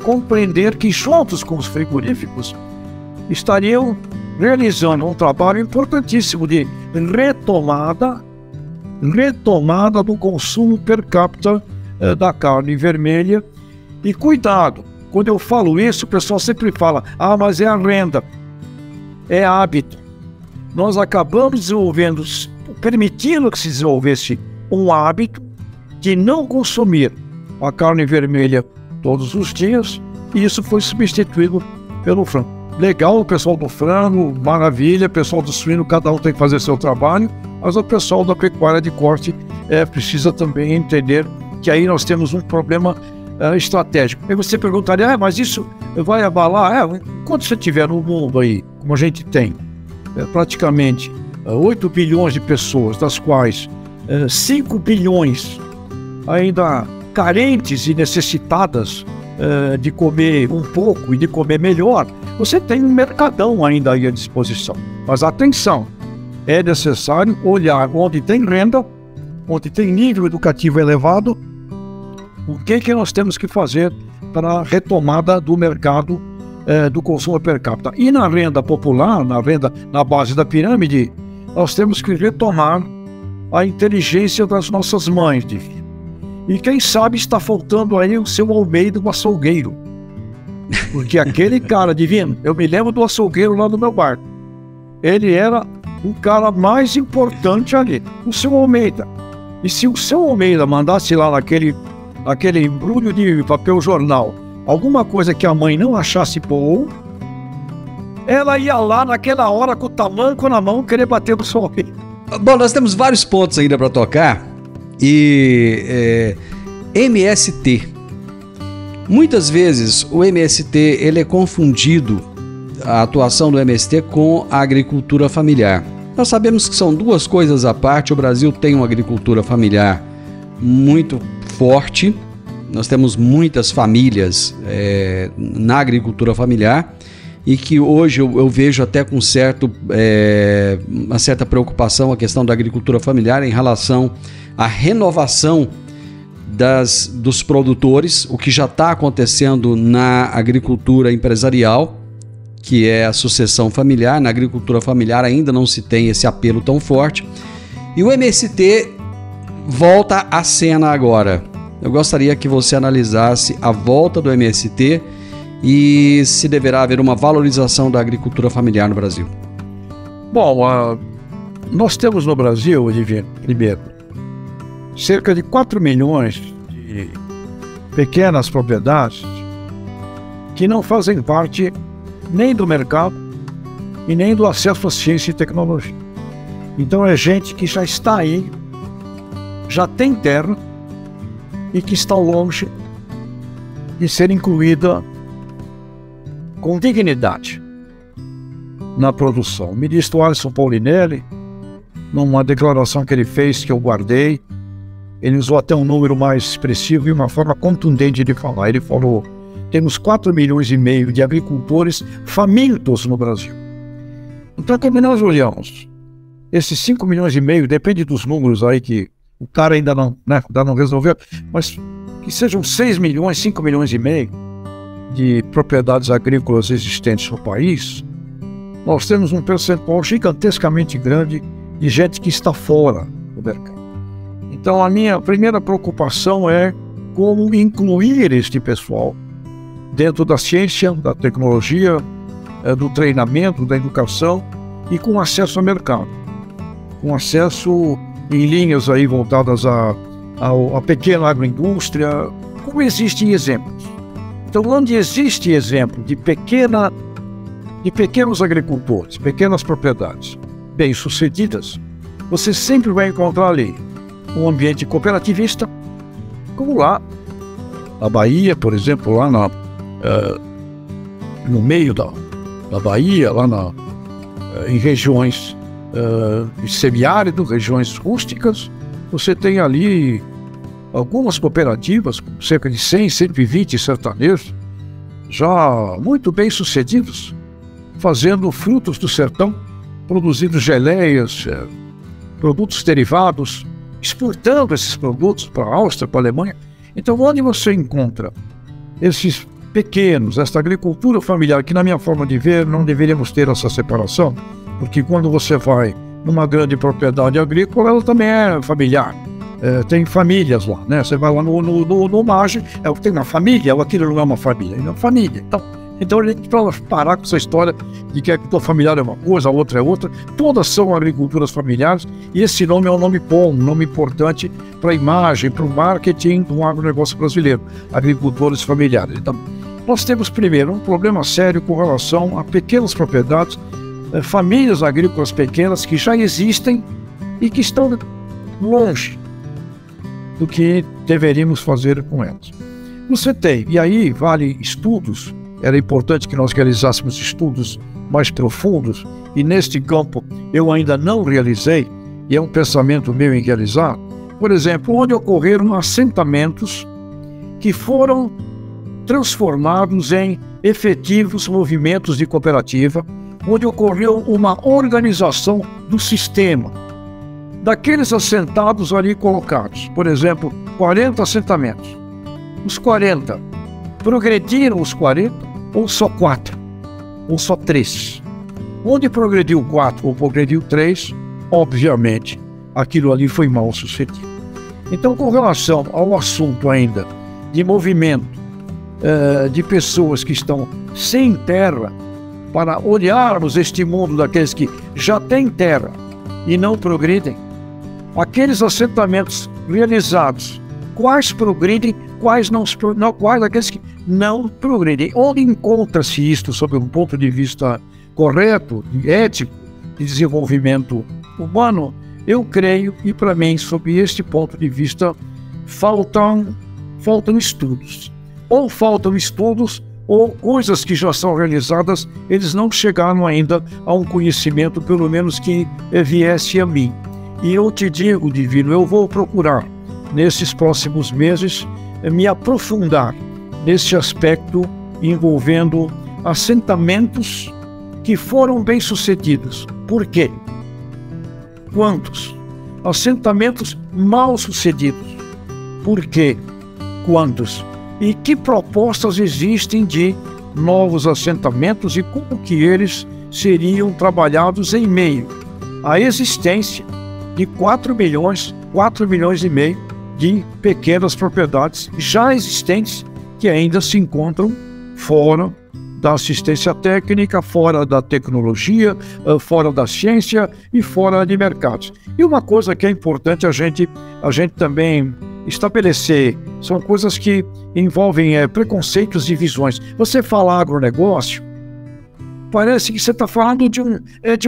compreender que, juntos com os frigoríficos, estariam realizando um trabalho importantíssimo de retomada do consumo per capita da carne vermelha. E cuidado, quando eu falo isso, o pessoal sempre fala, mas é a renda, é hábito. Nós acabamos desenvolvendo, permitindo que se desenvolvesse um hábito de não consumir a carne vermelha todos os dias, e isso foi substituído pelo frango. Legal, o pessoal do frango, maravilha, o pessoal do suíno, cada um tem que fazer seu trabalho, mas o pessoal da pecuária de corte precisa também entender que aí nós temos um problema estratégico. Aí você perguntaria, mas isso vai abalar? Enquanto você tiver no mundo aí, como a gente tem, praticamente 8 bilhões de pessoas, das quais 5 bilhões ainda carentes e necessitadas de comer um pouco e de comer melhor, você tem um mercadão ainda aí à disposição. Mas atenção, é necessário olhar onde tem renda, onde tem nível educativo elevado, o que nós temos que fazer para a retomada do mercado do consumo per capita. E na renda popular, na base da pirâmide, nós temos que retomar a inteligência das nossas mães, Divino. E quem sabe está faltando aí o seu Almeida, o açougueiro. Porque aquele cara, Divino, eu me lembro do açougueiro lá no meu bar. Ele era o cara mais importante ali, o seu Almeida. E se o seu Almeida mandasse lá naquele embrulho de papel jornal alguma coisa que a mãe não achasse bom, ela ia lá naquela hora com o tamanco na mão querer bater no seu Almeida. Bom, nós temos vários pontos ainda para tocar. E MST. Muitas vezes o MST ele é confundido, a atuação do MST, com a agricultura familiar. Nós sabemos que são duas coisas à parte. O Brasil tem uma agricultura familiar muito forte. Nós temos muitas famílias na agricultura familiar. e que hoje eu vejo até com uma certa preocupação a questão da agricultura familiar em relação à renovação dos produtores, o que já está acontecendo na agricultura empresarial, que é a sucessão familiar. Na agricultura familiar ainda não se tem esse apelo tão forte. E o MST volta à cena agora. Eu gostaria que você analisasse a volta do MST e se deverá haver uma valorização da agricultura familiar no Brasil. Bom, nós temos no Brasil, Divino, primeiro, cerca de 4 milhões de pequenas propriedades que não fazem parte nem do mercado e nem do acesso à ciência e tecnologia. Então é gente que já está aí, já tem terra e que está longe de ser incluída com dignidade na produção. O ministro Alisson Paulinelli, numa declaração que ele fez, que eu guardei, ele usou até um número mais expressivo e uma forma contundente de falar. Ele falou: temos 4,5 milhões de agricultores famintos no Brasil. Então, quando nós olhamos esses 5,5 milhões, depende dos números aí que o cara ainda não resolveu, mas que sejam 6 milhões, 5,5 milhões de propriedades agrícolas existentes no país, nós temos um percentual gigantescamente grande de gente que está fora do mercado. Então, a minha primeira preocupação é como incluir este pessoal dentro da ciência, da tecnologia, do treinamento, da educação e com acesso ao mercado, com acesso em linhas aí voltadas à pequena agroindústria, como existem exemplos. Então, onde existe exemplo de pequenos agricultores, pequenas propriedades bem-sucedidas, você sempre vai encontrar ali um ambiente cooperativista, como lá na Bahia, por exemplo, lá no meio da Bahia, lá em regiões de semiárido, regiões rústicas, você tem ali algumas cooperativas, com cerca de 100, 120 sertanejos, já muito bem sucedidos, fazendo frutos do sertão, produzindo geleias, produtos derivados, exportando esses produtos para a Áustria, para a Alemanha. Então, onde você encontra esses pequenos, esta agricultura familiar, que na minha forma de ver não deveríamos ter essa separação, porque quando você vai numa grande propriedade agrícola, ela também é familiar. Tem famílias lá, né? Você vai lá no margem, é o que tem na família, aquilo não é uma família, é uma família. Então a gente precisa parar com essa história de que a agricultura familiar é uma coisa, a outra é outra. Todas são agriculturas familiares e esse nome é um nome bom, um nome importante para a imagem, para o marketing do agronegócio brasileiro, agricultores familiares. Então, nós temos primeiro um problema sério com relação a pequenas propriedades, famílias agrícolas pequenas que já existem e que estão longe do que deveríamos fazer com elas. Você tem, e aí vale estudos, era importante que nós realizássemos estudos mais profundos, e neste campo eu ainda não realizei, e é um pensamento meu em realizar, por exemplo, onde ocorreram assentamentos que foram transformados em efetivos movimentos de cooperativa, onde ocorreu uma organização do sistema, daqueles assentados ali colocados, por exemplo, 40 assentamentos. Os 40, progrediram os 40 ou só 4? Ou só 3? Onde progrediu 4 ou progrediu 3, obviamente, aquilo ali foi mal sucedido. Então, com relação ao assunto ainda de movimento de pessoas que estão sem terra, para olharmos este mundo daqueles que já têm terra e não progridem, aqueles assentamentos realizados, quais progridem, quais aqueles que não progridem. Onde encontra-se isto sob um ponto de vista correto, ético, de desenvolvimento humano? Eu creio, e para mim, sob este ponto de vista, faltam estudos. Ou faltam estudos, ou coisas que já são realizadas, eles não chegaram ainda a um conhecimento, pelo menos que viesse a mim. E eu te digo, Divino, eu vou procurar, nesses próximos meses, me aprofundar nesse aspecto envolvendo assentamentos que foram bem-sucedidos. Por quê? Quantos? Assentamentos mal-sucedidos. Por quê? Quantos? E que propostas existem de novos assentamentos e como que eles seriam trabalhados em meio à existência de 4 milhões e meio de pequenas propriedades já existentes que ainda se encontram fora da assistência técnica, fora da tecnologia, fora da ciência e fora de mercados. E uma coisa que é importante a gente também estabelecer, são coisas que envolvem preconceitos e visões. Você fala agronegócio, parece que você está falando de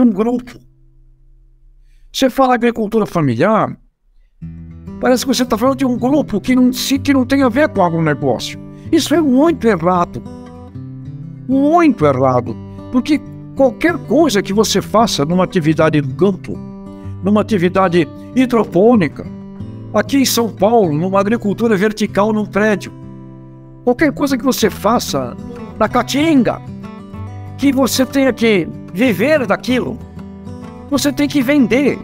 um grupo. Você fala agricultura familiar, parece que você está falando de um grupo que não tem a ver com agronegócio. Isso é muito errado. Muito errado. Porque qualquer coisa que você faça numa atividade no campo, numa atividade hidropônica, aqui em São Paulo, numa agricultura vertical num prédio, qualquer coisa que você faça na caatinga, que você tenha que viver daquilo, você tem que vender.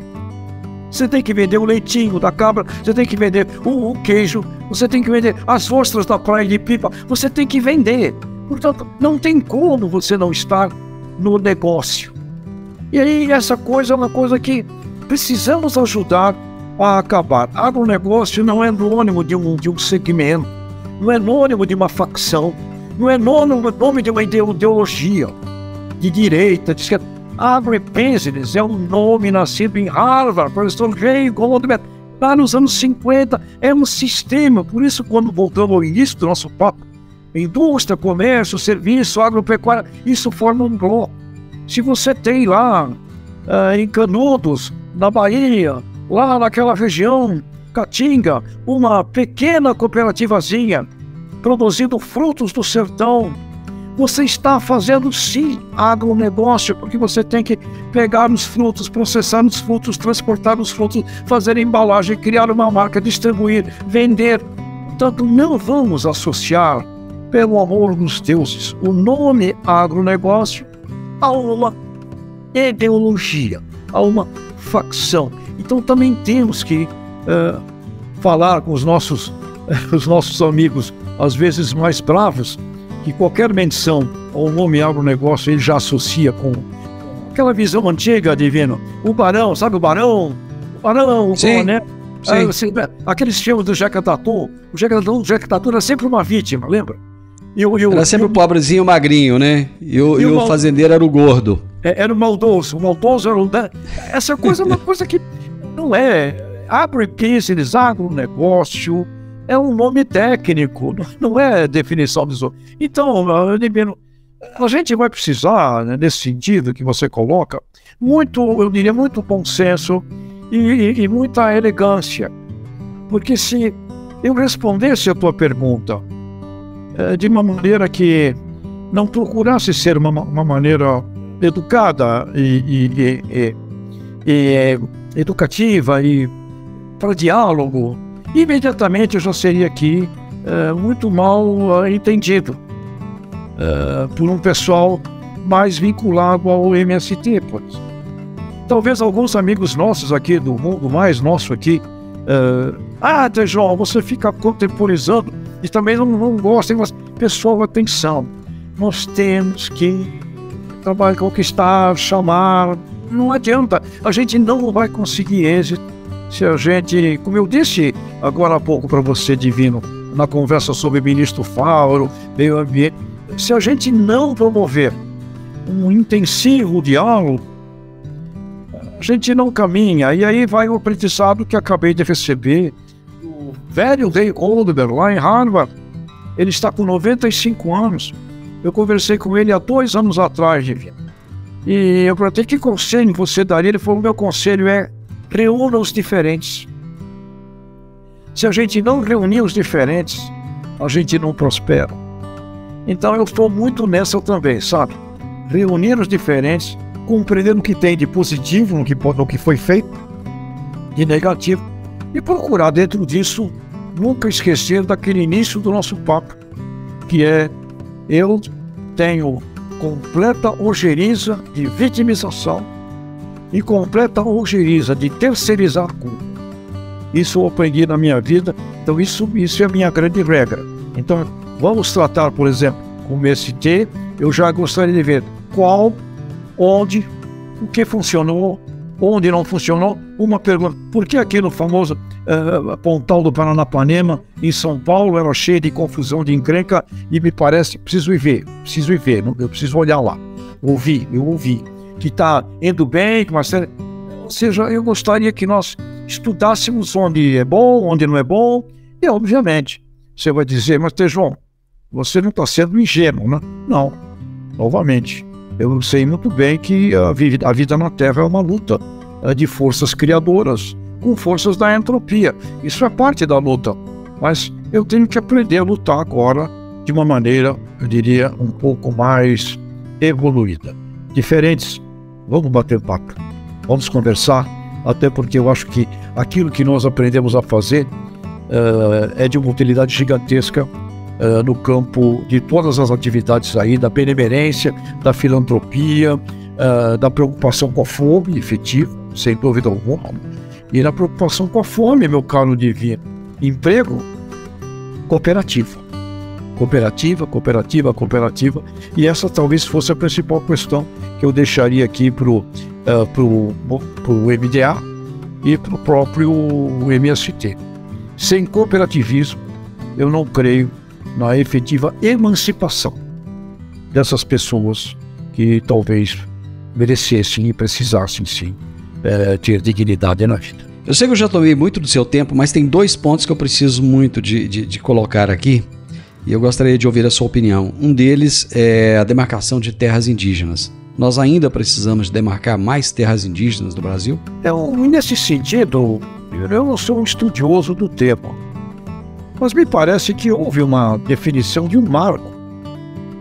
Você tem que vender o leitinho da cabra, você tem que vender o queijo, você tem que vender as ostras da praia de Pipa, você tem que vender. Portanto, não tem como você não estar no negócio. E aí essa coisa é uma coisa que precisamos ajudar a acabar. Agronegócio não é anônimo de um segmento, não é anônimo de uma facção, não é nome de uma ideologia de direita, de esquerda. Agribusiness é um nome nascido em Harvard, professor J. Goldman, lá nos anos 50, é um sistema. Por isso, quando voltamos ao início do nosso papo, indústria, comércio, serviço, agropecuária, isso forma um bloco. Se você tem lá, em Canudos, na Bahia, lá naquela região, Caatinga, uma pequena cooperativazinha, produzindo frutos do sertão, você está fazendo sim agronegócio, porque você tem que pegar os frutos, processar os frutos, transportar os frutos, fazer embalagem, criar uma marca, distribuir, vender. Portanto, não vamos associar, pelo amor dos deuses, o nome agronegócio a uma ideologia, a uma facção. Então também temos que falar com os nossos amigos, às vezes mais bravos, que qualquer menção ao nome agronegócio ele já associa com aquela visão antiga, Divino. O barão, sabe o barão? O barão, o coronel. Aqueles filmes do Jeca Tatu. O Jeca Tatu era sempre uma vítima, lembra? Era sempre o pobrezinho magrinho, né? E o fazendeiro era o gordo. Era o maldoso. O maldoso era o... Essa coisa é uma coisa que não é... Agribusiness, agronegócio... É um nome técnico, não é definição disso. Então, a gente vai precisar, né, nesse sentido que você coloca, eu diria, muito bom senso e muita elegância. Porque se eu respondesse a tua pergunta de uma maneira que não procurasse ser uma maneira educada e educativa e para diálogo, imediatamente eu já seria aqui muito mal entendido por um pessoal mais vinculado ao MST, por exemplo. Talvez alguns amigos nossos aqui, do mundo mais nosso aqui, João, você fica contemporizando e também não gosta, mas pessoal, atenção, nós temos que trabalhar, conquistar, chamar, não adianta, a gente não vai conseguir êxito se a gente, como eu disse agora há pouco para você, Divino, na conversa sobre o ministro Fauro, meio ambiente, se a gente não promover um intensivo diálogo, a gente não caminha. E aí vai o aprendizado que acabei de receber do velho Ray Goldberg lá em Harvard. Ele está com 95 anos. Eu conversei com ele há 2 anos atrás, Divino. E eu perguntei que conselho você daria. Ele falou: meu conselho é reúna os diferentes. Se a gente não reunir os diferentes, a gente não prospera. Então eu estou muito nessa também, sabe? Reunir os diferentes, compreender o que tem de positivo no que foi feito, de negativo, e procurar dentro disso nunca esquecer daquele início do nosso papo, que é: eu tenho completa ojeriza de vitimização e completa ojeriza de terceirizar a culpa. Isso eu aprendi na minha vida, então isso é a minha grande regra. Então, vamos tratar, por exemplo, com o MST, eu já gostaria de ver qual, onde, o que funcionou, onde não funcionou. Uma pergunta, por que aqui no famoso Pontal do Paranapanema, em São Paulo, era cheio de confusão, de encrenca, e me parece, preciso ir ver, eu preciso olhar lá, eu ouvi, que está indo bem, ou seja, eu gostaria que nós estudássemos onde é bom, onde não é bom, e obviamente, você vai dizer, mas Tejon, você não está sendo ingênuo, né? Não, novamente, eu sei muito bem que a vida na Terra é uma luta de forças criadoras com forças da entropia. Isso é parte da luta, mas eu tenho que aprender a lutar agora de uma maneira, eu diria, um pouco mais evoluída. Diferentes, vamos bater papo, vamos conversar, até porque eu acho que aquilo que nós aprendemos a fazer é de uma utilidade gigantesca no campo de todas as atividades aí, da benemerência, da filantropia, da preocupação com a fome efetiva, sem dúvida alguma, e na preocupação com a fome, meu caro divino. Emprego, cooperativa, e essa talvez fosse a principal questão que eu deixaria aqui pro MDA e pro próprio MST. Sem cooperativismo, eu não creio na efetiva emancipação dessas pessoas que talvez merecessem e precisassem, sim, ter dignidade na vida. Eu sei que eu já tomei muito do seu tempo, mas tem 2 pontos que eu preciso muito de colocar aqui, e eu gostaria de ouvir a sua opinião. Um deles é a demarcação de terras indígenas. Nós ainda precisamos demarcar mais terras indígenas no Brasil? Nesse sentido, eu não sou um estudioso do tema, mas me parece que houve uma definição de um marco.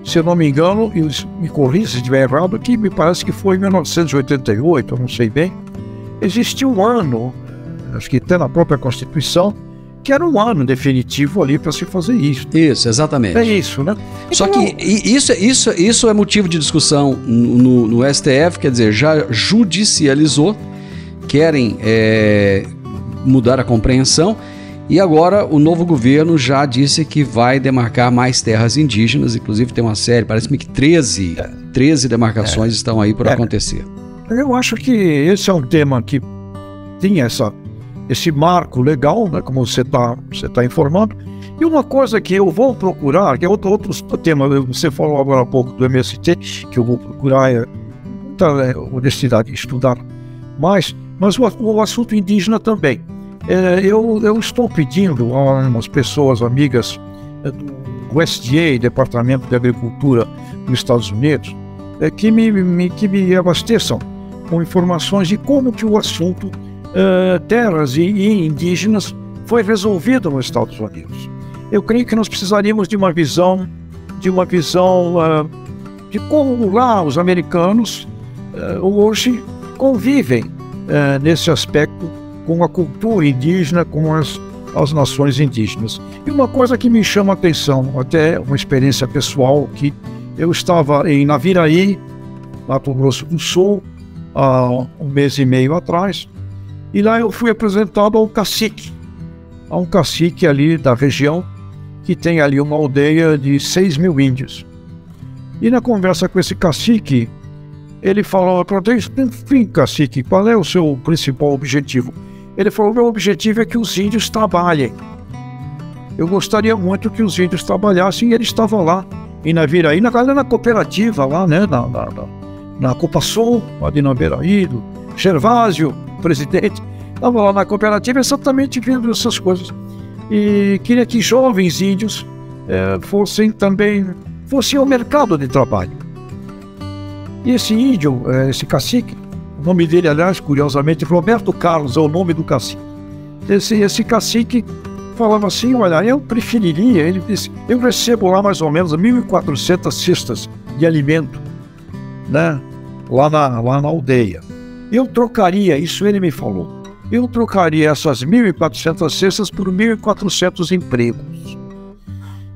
Se eu não me engano, e me corrija se estiver errado, que me parece que foi em 1988, eu não sei bem. Existe um ano, acho que até na própria Constituição, que era um ano definitivo ali para se fazer isso. Isso, exatamente. É isso, né? Só que isso é motivo de discussão no STF, quer dizer, já judicializou, querem mudar a compreensão, e agora o novo governo já disse que vai demarcar mais terras indígenas, inclusive tem uma série, parece-me que 13 demarcações estão aí por acontecer. Eu acho que esse é um tema que tem esse marco legal, né, como você tá informando. E uma coisa que eu vou procurar, que é outro tema, você falou agora há pouco do MST, que eu vou procurar muita honestidade de estudar mais, mas o assunto indígena também. Eu estou pedindo a umas pessoas amigas do USDA, Departamento de Agricultura dos Estados Unidos, que me abasteçam com informações de como que o assunto terras e indígenas foi resolvido nos Estados Unidos. Eu creio que nós precisaríamos de uma visão de como lá os americanos hoje convivem nesse aspecto com a cultura indígena, com as nações indígenas. E uma coisa que me chama a atenção, até uma experiência pessoal, que eu estava em Naviraí, Mato Grosso do Sul, há 1 mês e meio atrás, e lá eu fui apresentado a um cacique ali da região, que tem ali uma aldeia de 6 mil índios. E na conversa com esse cacique, ele falou, enfim, cacique, qual é o seu principal objetivo? Ele falou, meu objetivo é que os índios trabalhem. Eu gostaria muito que os índios trabalhassem, e ele estava lá em Naviraí, na cooperativa lá, né, na Copasul, lá de Naviraí, do Gervásio, presidente, estava lá na cooperativa exatamente vendo essas coisas. E queria que jovens índios fossem ao mercado de trabalho. E esse índio, esse cacique, o nome dele, aliás, curiosamente, Roberto Carlos é o nome do cacique. Esse cacique falava assim, olha, eu preferiria, ele disse, eu recebo lá mais ou menos 1.400 cestas de alimento, né, lá na aldeia. Eu trocaria, isso ele me falou, eu trocaria essas 1.400 cestas por 1.400 empregos.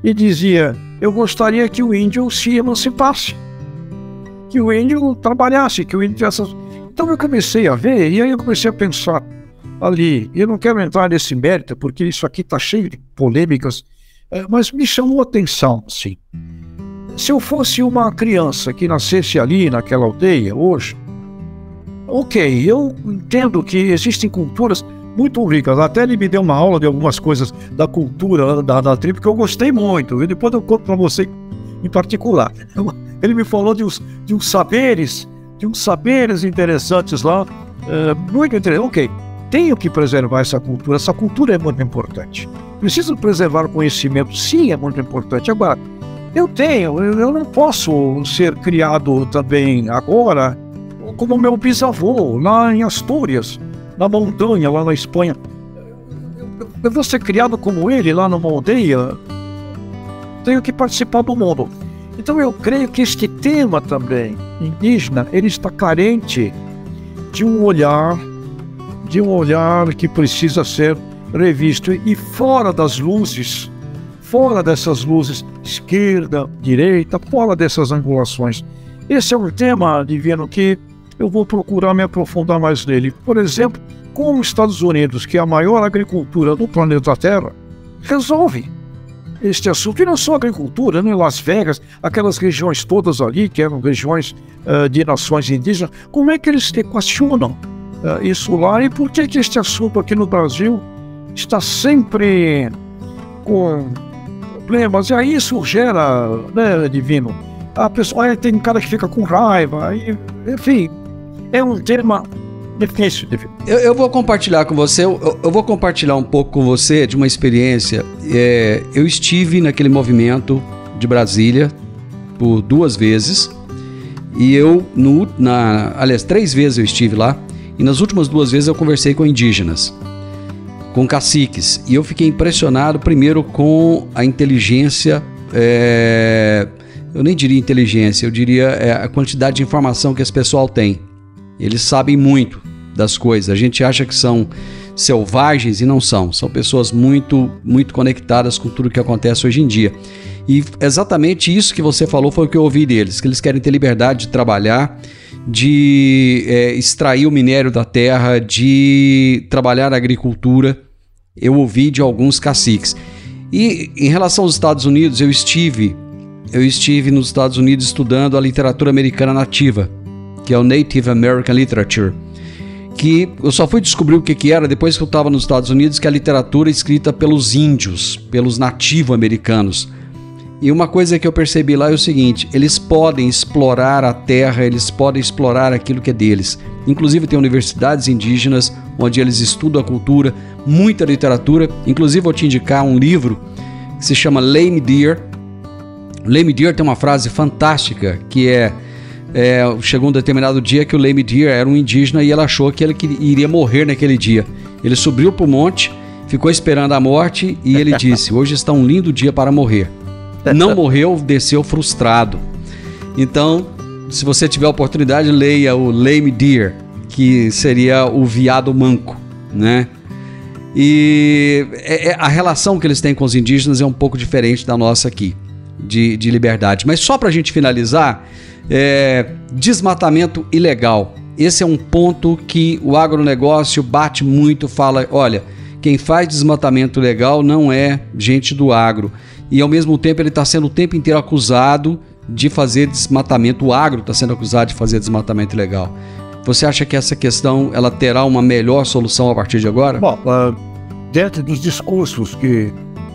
E dizia, eu gostaria que o índio se emancipasse. que o índio trabalhasse, que o índio tivesse... Então eu comecei a ver, e aí eu comecei a pensar ali, eu não quero entrar nesse mérito, porque isso aqui está cheio de polêmicas, mas me chamou a atenção, assim. Se eu fosse uma criança que nascesse ali naquela aldeia hoje, ok, eu entendo que existem culturas muito ricas. Até ele me deu uma aula de algumas coisas da cultura da tribo que eu gostei muito, e depois eu conto para você em particular. Ele me falou de uns saberes interessantes lá, muito interessantes. Ok, tenho que preservar essa cultura é muito importante. Preciso preservar o conhecimento, sim, é muito importante. Agora, eu não posso ser criado também agora como meu bisavô, lá em Astúrias, na montanha, lá na Espanha. Eu vou ser criado como ele, lá numa aldeia, tenho que participar do mundo. Então eu creio que este tema também, indígena, ele está carente de um olhar que precisa ser revisto. E fora das luzes, fora dessas luzes, esquerda, direita, fora dessas angulações. Esse é um tema, Divino, que eu vou procurar me aprofundar mais nele. Por exemplo, como os Estados Unidos, que é a maior agricultura do planeta Terra, resolve este assunto. E não só agricultura, né? Las Vegas, aquelas regiões todas ali, que eram regiões de nações indígenas, como é que eles equacionam isso lá? E por que este assunto aqui no Brasil está sempre com problemas? E aí isso gera, né, Divino? A pessoa, tem um cara que fica com raiva, enfim, é um tema difícil. Eu vou compartilhar com você, eu vou compartilhar um pouco com você de uma experiência. Eu estive naquele movimento de Brasília por 2 vezes, e aliás, 3 vezes eu estive lá, e nas últimas 2 vezes eu conversei com indígenas, com caciques, e eu fiquei impressionado primeiro com a inteligência, eu nem diria inteligência, eu diria a quantidade de informação que esse pessoal tem. Eles sabem muito das coisas. A gente acha que são selvagens e não são. São pessoas muito, muito conectadas com tudo que acontece hoje em dia. E exatamente isso que você falou foi o que eu ouvi deles, que eles querem ter liberdade de trabalhar, de extrair o minério da terra, de trabalhar a agricultura. Eu ouvi de alguns caciques. E em relação aos Estados Unidos, eu estive nos Estados Unidos estudando a literatura americana nativa, que é o Native American Literature, que eu só fui descobrir o que era depois que eu estava nos Estados Unidos, que é a literatura escrita pelos índios, pelos nativo-americanos. E uma coisa que eu percebi lá é o seguinte: eles podem explorar a terra, eles podem explorar aquilo que é deles. Inclusive tem universidades indígenas onde eles estudam a cultura, muita literatura. Inclusive vou te indicar um livro que se chama Lame Deer. Lame Deer tem uma frase fantástica que chegou um determinado dia que o Lame Deer era um indígena e ele achou que ele iria morrer naquele dia. Ele subiu para o monte, ficou esperando a morte e ele disse: hoje está um lindo dia para morrer. Não morreu, desceu frustrado. Então, se você tiver a oportunidade, leia o Lame Deer, que seria o veado manco, né? E a relação que eles têm com os indígenas é um pouco diferente da nossa aqui, de liberdade. Mas só para a gente finalizar, desmatamento ilegal. Esse é um ponto que o agronegócio bate muito, fala: olha, quem faz desmatamento ilegal não é gente do agro. E ao mesmo tempo ele está sendo o tempo inteiro acusado de fazer desmatamento. O agro está sendo acusado de fazer desmatamento ilegal. Você acha que essa questão ela terá uma melhor solução a partir de agora? Bom, dentro dos discursos que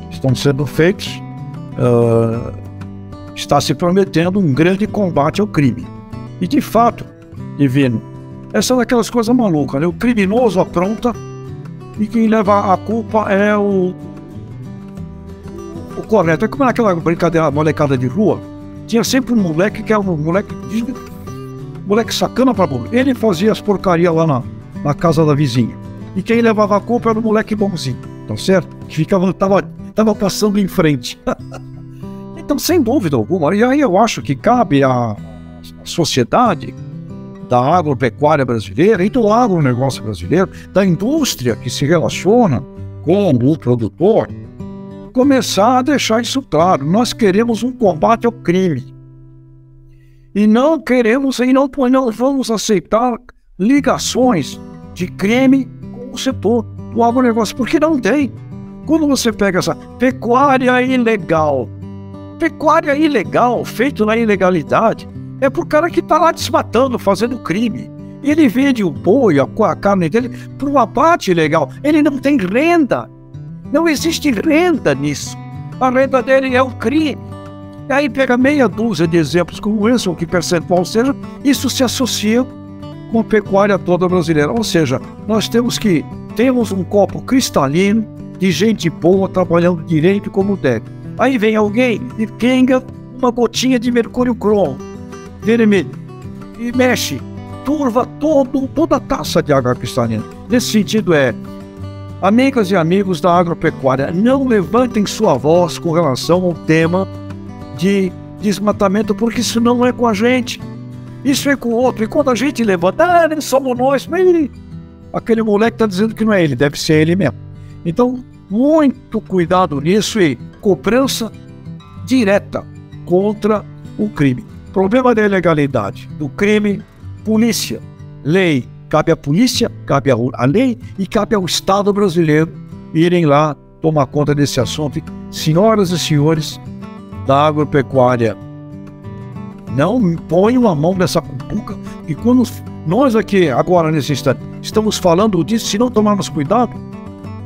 estão sendo feitos, está se prometendo um grande combate ao crime. E de fato, Divino, essa é daquelas coisas malucas, né? O criminoso apronta e quem leva a culpa é o correto. É como naquela brincadeira, molecada de rua, tinha sempre um moleque que era um moleque sacana pra burro. Ele fazia as porcarias lá na casa da vizinha. E quem levava a culpa era o moleque bonzinho, tá certo? Que tava passando em frente. Então, sem dúvida alguma, e aí eu acho que cabe à sociedade da agropecuária brasileira e do agronegócio brasileiro, da indústria que se relaciona com o produtor, começar a deixar isso claro. Nós queremos um combate ao crime. E não queremos e não vamos aceitar ligações de crime com o setor do agronegócio, porque não tem. Quando você pega essa pecuária ilegal, feito na ilegalidade, é pro cara que tá lá desmatando, fazendo crime. Ele vende o boi, a carne dele, para um abate ilegal. Ele não tem renda. Não existe renda nisso. A renda dele é o crime. E aí pega meia dúzia de exemplos como esse, ou que percentual seja, isso se associa com a pecuária toda brasileira. Ou seja, nós temos um copo cristalino de gente boa trabalhando direito como deve. Aí vem alguém e pinga uma gotinha de mercúrio cromo, vermelho, e mexe, turva toda a taça de água cristalina. Nesse sentido amigas e amigos da agropecuária, não levantem sua voz com relação ao tema de desmatamento, porque isso não é com a gente, isso é com o outro. E quando a gente levanta, nem somos nós, mas aquele moleque está dizendo que não é ele, deve ser ele mesmo. Então, muito cuidado nisso e cobrança direta contra o crime. Problema da ilegalidade, do crime, polícia, lei. Cabe à polícia, cabe à lei e cabe ao Estado brasileiro irem lá tomar conta desse assunto. Senhoras e senhores da agropecuária, não ponham a mão nessa cumbuca. E quando nós aqui, agora nesse instante, estamos falando disso, se não tomarmos cuidado,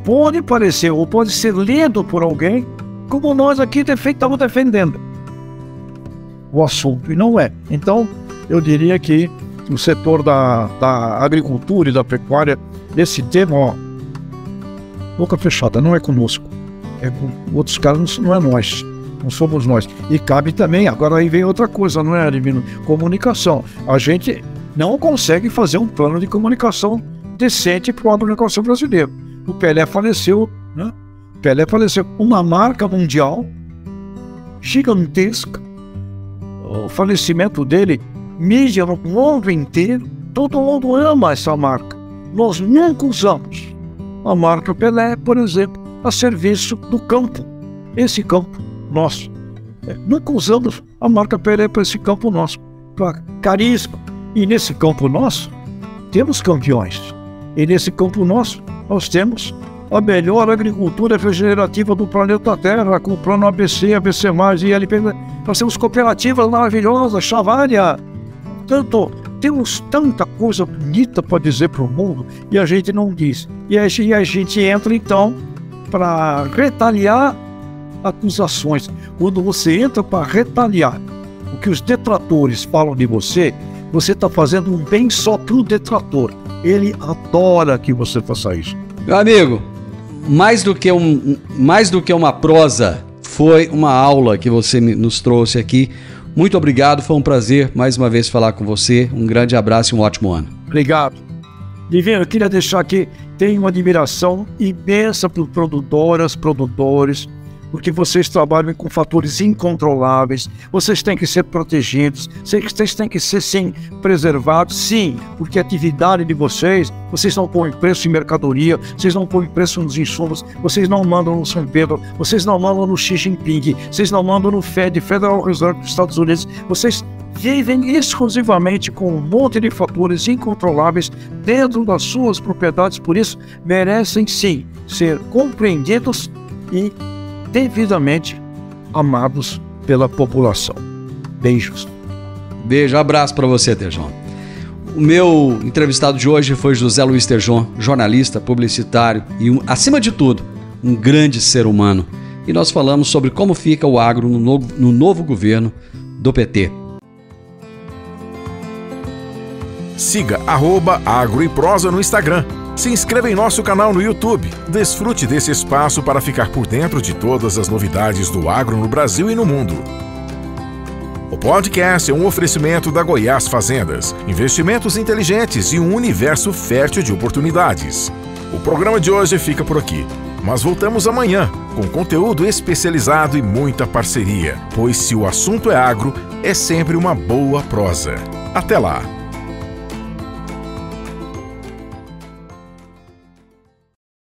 pode parecer ou pode ser lido por alguém como nós aqui estamos defendendo o assunto, e não é. Então, eu diria que o setor da agricultura e da pecuária, nesse tema, boca fechada, não é conosco, é com outros caras, não é nós, não somos nós. E cabe também, agora aí vem outra coisa, não é, Adivino? Comunicação. A gente não consegue fazer um plano de comunicação decente para o agronegócio brasileiro. O Pelé faleceu, né? Pelé faleceu, uma marca mundial gigantesca. O falecimento dele, mídia no mundo inteiro, todo mundo ama essa marca. Nós nunca usamos a marca Pelé, por exemplo, a serviço do campo, esse campo nosso. Nunca usamos a marca Pelé para esse campo nosso, para carisma. E nesse campo nosso, temos campeões. E nesse campo nosso, nós temos a melhor agricultura regenerativa do planeta Terra, com o plano ABC, ABC+, e LP. Nós temos cooperativas maravilhosas, Chavária. Portanto, temos tanta coisa bonita para dizer para o mundo e a gente não diz. E a gente entra, então, para retaliar acusações. Quando você entra para retaliar o que os detratores falam de você, você está fazendo um bem só para o detrator. Ele adora que você faça isso. Meu amigo, mais do que uma prosa, foi uma aula que você nos trouxe aqui. Muito obrigado, foi um prazer mais uma vez falar com você. Um grande abraço e um ótimo ano. Obrigado. Divino, eu queria deixar aqui, tenho uma admiração imensa por produtoras, produtores, porque vocês trabalham com fatores incontroláveis, vocês têm que ser protegidos, vocês têm que ser, sim, preservados, sim, porque a atividade de vocês não põem preço em mercadoria, vocês não põem preço nos insumos, vocês não mandam no São Pedro, vocês não mandam no Xi Jinping, vocês não mandam no Federal Reserve dos Estados Unidos, vocês vivem exclusivamente com um monte de fatores incontroláveis dentro das suas propriedades, por isso merecem, sim, ser compreendidos e devidamente amados pela população. Beijos. Beijo, abraço para você, Tejon. O meu entrevistado de hoje foi José Luiz Tejon, jornalista, publicitário e, acima de tudo, um grande ser humano. E nós falamos sobre como fica o agro no novo governo do PT. Siga @Agro e Prosa no Instagram. Se inscreva em nosso canal no YouTube. Desfrute desse espaço para ficar por dentro de todas as novidades do agro no Brasil e no mundo. O podcast é um oferecimento da Goiás Fazendas, investimentos inteligentes e um universo fértil de oportunidades. O programa de hoje fica por aqui, mas voltamos amanhã com conteúdo especializado e muita parceria, pois se o assunto é agro, é sempre uma boa prosa. Até lá!